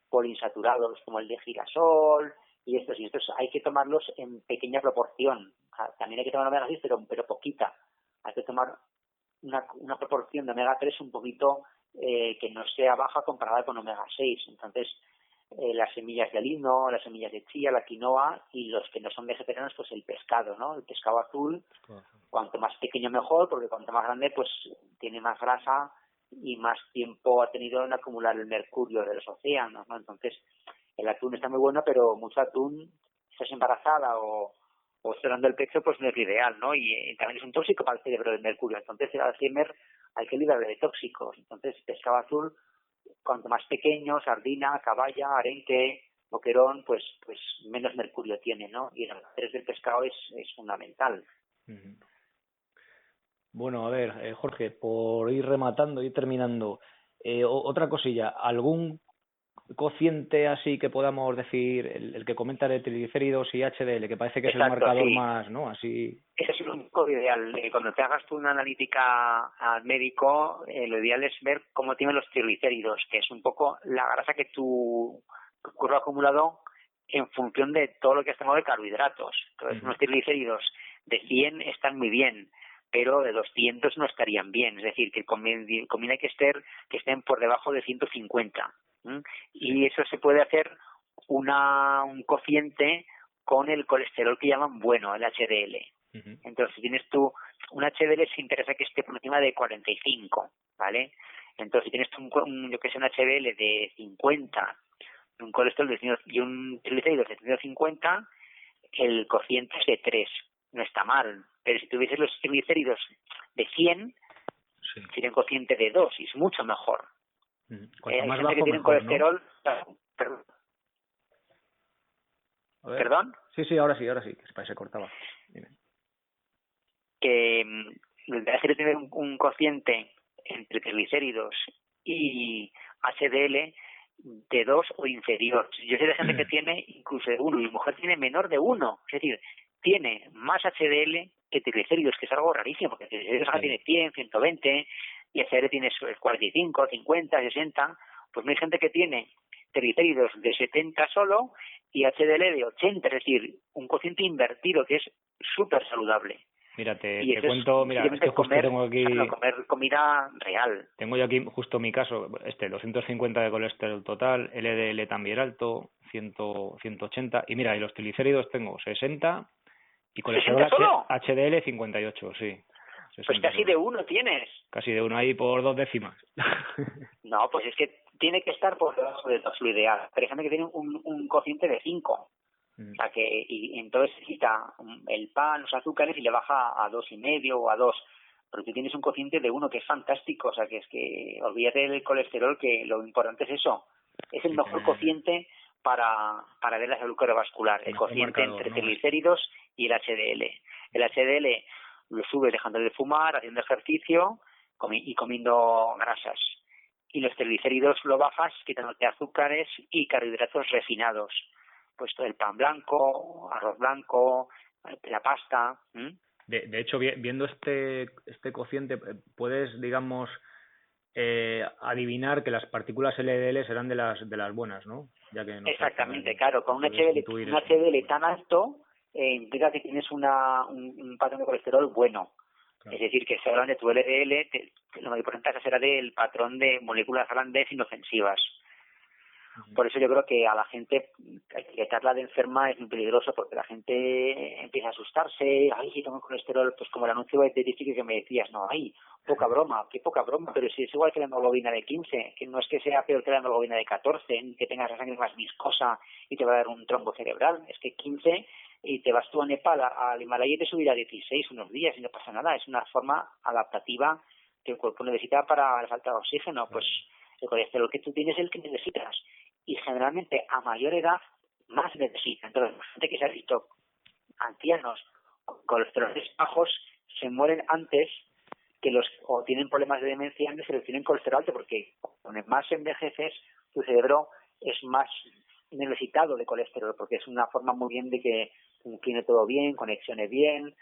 poliinsaturados como el de girasol y estos hay que tomarlos en pequeña proporción. O sea, también hay que tomar omega 6 pero poquita. Hay que tomar una proporción de omega 3 un poquito que no sea baja comparada con omega 6. Entonces, las semillas de lino, las semillas de chía, la quinoa y los que no son vegetarianos, pues el pescado, ¿no? El pescado azul, cuanto más pequeño mejor, porque cuanto más grande, pues tiene más grasa y más tiempo ha tenido en acumular el mercurio de los océanos, ¿no? Entonces, el atún está muy bueno, pero mucho atún, si estás embarazada o esperando el pecho, pues no es lo ideal, ¿no? Y también es un tóxico para el cerebro del mercurio. Entonces, el Alzheimer hay que librarle de tóxicos. Entonces, pescado azul, cuanto más pequeño, sardina, caballa, arenque, boquerón, pues menos mercurio tiene, ¿no? Y el omega 3 del pescado es fundamental. Uh-huh. Bueno, a ver, Jorge, por ir rematando, ir terminando, otra cosilla, ¿algún cociente así que podamos decir, el que comenta de triglicéridos y HDL, que parece que es el marcador más, ¿no? Así. Ese es lo único ideal. Cuando te hagas tú una analítica al médico, lo ideal es ver cómo tienen los triglicéridos, que es un poco la grasa que tu cuerpo ha acumulado en función de todo lo que has tomado de carbohidratos. Entonces, unos triglicéridos de 100 están muy bien, pero de 200 no estarían bien. Es decir, que conviene que estén por debajo de 150. Y eso se puede hacer un cociente con el colesterol que llaman bueno, el HDL. Entonces, si tienes tú un HDL, se interesa que esté por encima de 45, ¿vale? Entonces, si tienes tú un HDL de 50, un colesterol y un triglicéridos de 150, el cociente es de 3, no está mal. Pero si tuvieses los triglicéridos de 100, sería un cociente de 2 y es mucho mejor. Cuanto más hay gente bajo, que tiene mejor, colesterol, ¿no? ¿Perdón? Sí, ahora sí, que se cortaba. Dime. Que el HDL tiene un cociente entre triglicéridos y HDL de 2 o inferior. Yo sé de gente que tiene incluso de 1, y mi mujer tiene menor de 1. Es decir, tiene más HDL que triglicéridos, que es algo rarísimo, porque triglicéridos tiene 100, 120, y HDL tiene 45, 50, 60. Pues no hay gente que tiene triglicéridos de 70 solo y HDL de 80, es decir, un cociente invertido que es súper saludable. Mira, te cuento, es que justo tengo aquí... comer comida real. Tengo yo aquí justo mi caso, 250 de colesterol total, LDL también alto, 180, y mira, y los triglicéridos tengo 60 y colesterol HDL 58, sí. Pues casi de 1 tienes. Casi de 1 ahí por 2 décimas. No, pues es que tiene que estar por debajo de 2, lo ideal. Pero hay gente que tiene un cociente de 5. O sea que, y entonces quita el pan, los azúcares y le baja a 2,5 o a 2. Pero tú tienes un cociente de 1 que es fantástico. O sea que es que olvídate del colesterol, que lo importante es eso. Es el mejor cociente para ver la salud cardiovascular. El cociente entre triglicéridos y el HDL. El HDL lo subes dejando de fumar, haciendo ejercicio y comiendo grasas. Y los triglicéridos lo bajas quitándote azúcares y carbohidratos refinados. Pues todo el pan blanco, arroz blanco, la pasta. De hecho, viendo este cociente, puedes, digamos, adivinar que las partículas LDL serán de las buenas, ¿no? Ya que exactamente, claro. Con un HDL tan alto implica que tienes un patrón de colesterol bueno. Claro. Es decir, que seguramente tu LDL, lo más importante será del patrón de moléculas grandes inofensivas. Por eso yo creo que a la gente etiquetarla de enferma es muy peligroso, porque la gente empieza a asustarse. Ay, si tengo colesterol, pues como el anuncio de dietético que me decías, no, ay, poca broma, qué poca broma, pero si es igual que la hemoglobina de 15, que no es que sea peor que la hemoglobina de 14, ni que tengas la sangre más viscosa y te va a dar un trombo cerebral, es que 15 y te vas tú a Nepal, al Himalaya, y te subirá a 16 unos días y no pasa nada. Es una forma adaptativa que el cuerpo necesita para la falta de oxígeno. Pues el colesterol que tú tienes es el que necesitas, y generalmente a mayor edad más necesita. Entonces, la gente que se ha visto ancianos con colesteroles bajos se mueren antes que los, o tienen problemas de demencia antes que los tienen colesterol alto, porque cuando más envejeces tu cerebro es más necesitado de colesterol, porque es una forma muy bien de que funcione todo bien, conexione bien,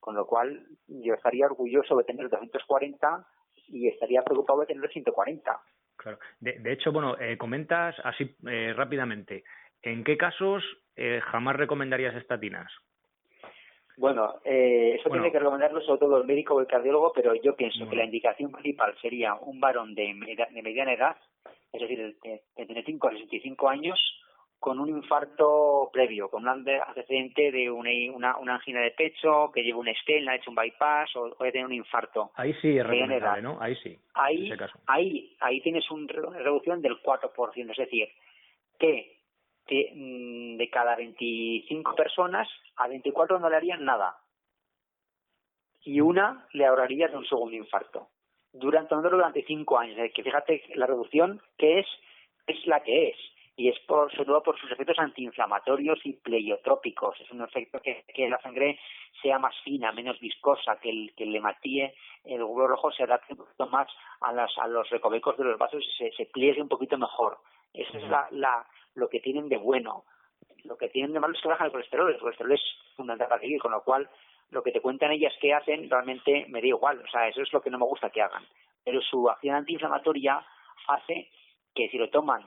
con lo cual yo estaría orgulloso de tener 240 y estaría preocupado de tener 140. Claro. De hecho, bueno, comentas así rápidamente, ¿en qué casos jamás recomendarías estatinas? Bueno, tiene que recomendarlo sobre todo el médico o el cardiólogo, pero yo pienso que la indicación principal sería un varón de mediana edad, es decir, de 35 a 65 años, con un infarto previo, con un antecedente de una angina de pecho, que lleve un stent, le ha hecho un bypass o puede tener un infarto. Ahí sí es recomendable, ¿no? Ahí sí. Ahí tienes una reducción del 4%, es decir, que de cada 25 personas, a 24 no le harían nada. Y una le ahorraría de un segundo infarto. Durante 5 años. Que fíjate la reducción que es la que es. Y es sobre todo por sus efectos antiinflamatorios y pleiotrópicos. Es un efecto que la sangre sea más fina, menos viscosa, que el hematíe, el glóbulo rojo, se adapte un poquito más a los recovecos de los vasos y se pliegue un poquito mejor. Eso es lo que tienen de bueno. Lo que tienen de malo es que bajan el colesterol. El colesterol es fundamental para vivir, con lo cual lo que te cuentan ellas que hacen realmente me da igual. O sea, eso es lo que no me gusta que hagan. Pero su acción antiinflamatoria hace que si lo toman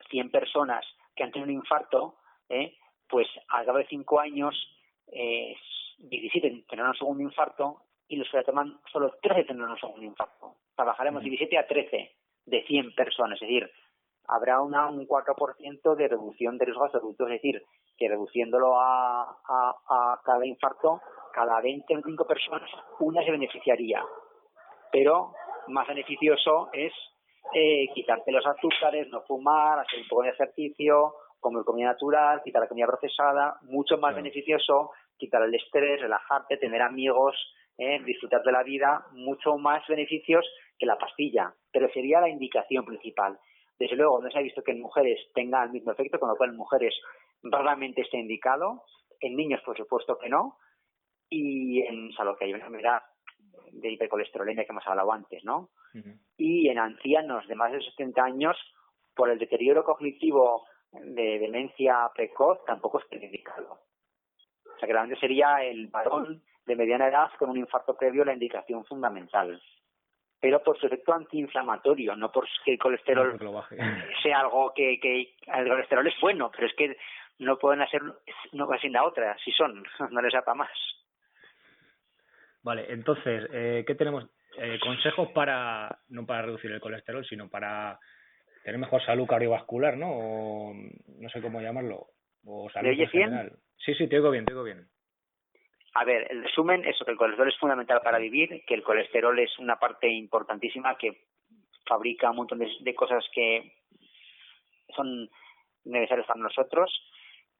100 personas que han tenido un infarto, pues al cabo de 5 años 17 tendrán un segundo infarto, y los que la toman solo 13 tendrán un segundo infarto. Trabajaremos 17 a 13 de 100 personas, es decir, habrá un 4% de reducción de riesgo absoluto, es decir, que reduciéndolo a cada infarto, cada 25 personas, una se beneficiaría. Pero más beneficioso es quitarte los azúcares, no fumar, hacer un poco de ejercicio, comer comida natural, quitar la comida procesada, mucho más beneficioso, quitar el estrés, relajarte, tener amigos, disfrutar de la vida, mucho más beneficios que la pastilla, pero sería la indicación principal. Desde luego, no se ha visto que en mujeres tenga el mismo efecto, con lo cual en mujeres raramente está indicado, en niños por supuesto que no, y en salud, que hay una enfermedad de hipercolesterolemia que hemos hablado antes, ¿no? Y en ancianos de más de 70 años, por el deterioro cognitivo de demencia precoz, tampoco está indicado. O sea, que realmente sería el varón de mediana edad con un infarto previo la indicación fundamental. Pero por su efecto antiinflamatorio, no por que el colesterol sea algo que el colesterol es bueno, pero es que no pueden hacer una cosa sin la otra, si son, no les da más. Vale, entonces, ¿qué tenemos? Consejos para, no para reducir el colesterol, sino para tener mejor salud cardiovascular, ¿no? O no sé cómo llamarlo. O salud en general. Sí, te oigo bien. A ver, el resumen es que el colesterol es fundamental para vivir, que el colesterol es una parte importantísima que fabrica un montón de cosas que son necesarias para nosotros,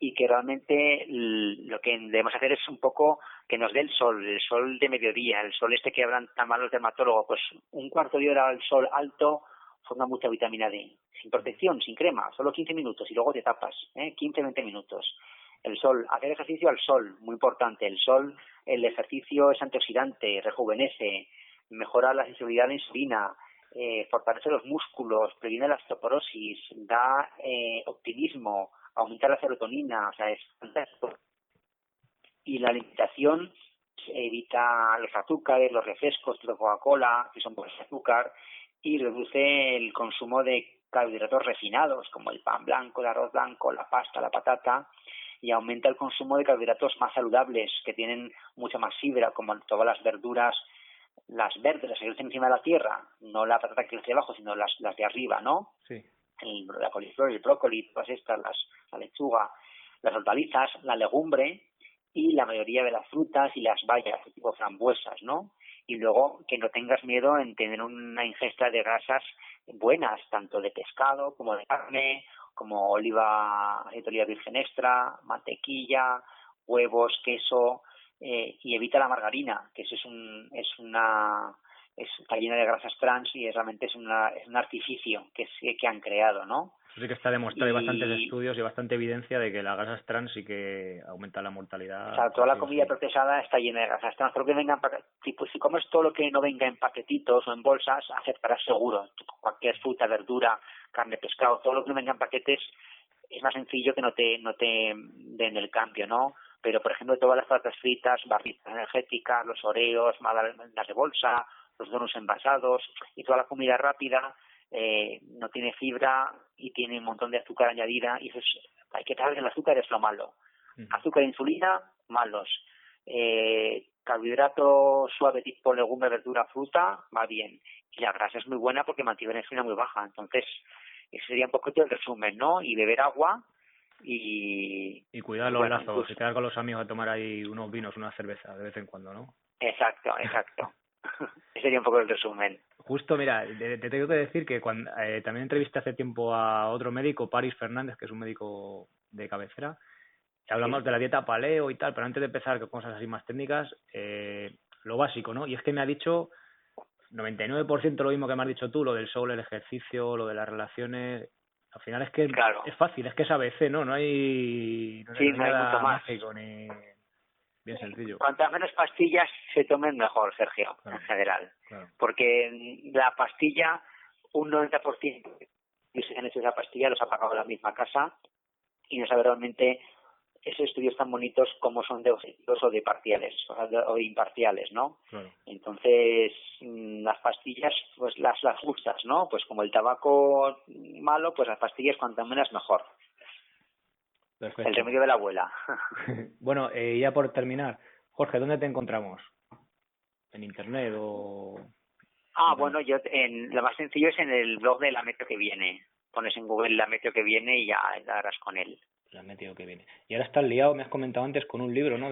y que realmente lo que debemos hacer es un poco que nos dé el sol de mediodía, el sol este que hablan tan mal los dermatólogos, pues un cuarto de hora al sol alto forma mucha vitamina D, sin protección, sin crema, solo 15 minutos y luego te tapas, 15-20 minutos. El sol, hacer ejercicio al sol, muy importante. El sol, el ejercicio es antioxidante, rejuvenece, mejora la sensibilidad a la insulina, fortalece los músculos, previene la osteoporosis, da optimismo, aumenta la serotonina, o sea, es fantástico. Y la alimentación evita los azúcares, los refrescos, la Coca-Cola, que son por azúcar, y reduce el consumo de carbohidratos refinados, como el pan blanco, el arroz blanco, la pasta, la patata, y aumenta el consumo de carbohidratos más saludables, que tienen mucha más fibra, como todas las verduras, las verdes, las que crecen encima de la tierra, no la patata que crece abajo, sino las de arriba, ¿no? Sí. la coliflor, el brócoli, todas estas, la lechuga, las hortalizas, la legumbre y la mayoría de las frutas y las bayas, tipo frambuesas, ¿no? Y luego que no tengas miedo en tener una ingesta de grasas buenas, tanto de pescado como de carne, como aceite de oliva virgen extra, mantequilla, huevos, queso, y evita la margarina, que eso está llena de grasas trans y realmente es un artificio que han creado, ¿no? Eso sí que está demostrado, hay bastantes estudios y bastante evidencia de que las grasas trans sí que aumentan la mortalidad. O sea, toda la comida procesada está llena de grasas trans. Todo lo que venga si comes todo lo que no venga en paquetitos o en bolsas, aceptarás seguro. Cualquier fruta, verdura, carne, pescado, todo lo que no venga en paquetes es más sencillo que no te den el cambio, ¿no? Pero, por ejemplo, todas las patatas fritas, barritas energéticas, los oreos, magdalenas de bolsa, los donuts envasados y toda la comida rápida no tiene fibra y tiene un montón de azúcar añadida y eso hay que saber que el azúcar es lo malo. Azúcar e insulina, malos. Carbohidrato suave tipo legumbre, verdura, fruta, va bien. Y la grasa es muy buena porque mantiene la insulina muy baja. Entonces, ese sería un poquito el resumen, ¿no? Y beber agua y cuidar los lazos, y quedar con los amigos a tomar ahí unos vinos, una cerveza de vez en cuando, ¿no? Exacto. Ese sería un poco el resumen. Justo, mira, te tengo que decir que cuando también entrevisté hace tiempo a otro médico, Paris Fernández, que es un médico de cabecera, y hablamos de la dieta paleo y tal, pero antes de empezar con cosas así más técnicas, lo básico, ¿no? Y es que me ha dicho 99% lo mismo que me has dicho tú, lo del sol, el ejercicio, lo de las relaciones. Al final es que claro. Es fácil, es que es ABC, ¿no? No hay nada mucho más mágico ni bien sencillo. Cuantas menos pastillas se tomen mejor, Sergio, claro. En general. Claro. Porque la pastilla, un 90% de los que han hecho esa pastilla los ha pagado la misma casa y no sabe realmente esos estudios tan bonitos como son de objetivos o de parciales o de imparciales, ¿no? Claro. Entonces, las pastillas, pues las justas, ¿no? Pues como el tabaco malo, pues las pastillas cuanto menos mejor. Perfecto. El remedio de la abuela. Bueno, ya por terminar, Jorge, ¿dónde te encontramos? ¿En internet o...? Bueno, lo más sencillo es en el blog de La Meteo que viene. Pones en Google La Meteo que viene y ya darás con él. La Meteo que viene. Y ahora estás liado, me has comentado antes, con un libro, ¿no?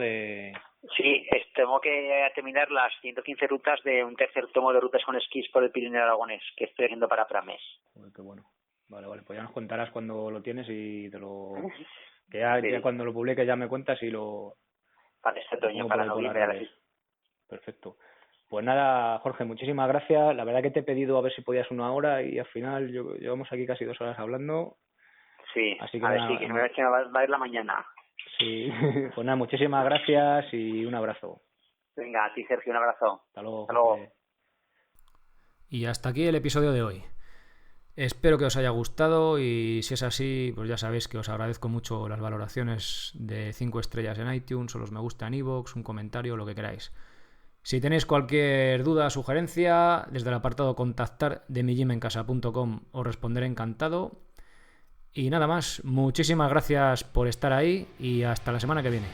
Sí, tengo que terminar las 115 rutas de un tercer tomo de rutas con esquís por el Pirineo Aragonés, que estoy haciendo para Prames. Joder, qué bueno. Vale, pues ya nos contarás cuando lo tienes y te lo... Que ya cuando lo publiques ya me cuentas y lo... Para este otoño, para noviembre. Perfecto. Pues nada, Jorge, muchísimas gracias. La verdad que te he pedido a ver si podías 1 hora y al final llevamos aquí casi 2 horas hablando. Sí, así que que me va a ir la mañana. Sí, pues nada, muchísimas gracias y un abrazo. Venga, a ti, Sergio, un abrazo. Hasta luego. Y hasta aquí el episodio de hoy. Espero que os haya gustado y si es así, pues ya sabéis que os agradezco mucho las valoraciones de 5 estrellas en iTunes o los me gusta en iVoox, un comentario, lo que queráis. Si tenéis cualquier duda o sugerencia, desde el apartado contactar de migymencasa.com os responderé encantado. Y nada más, muchísimas gracias por estar ahí y hasta la semana que viene.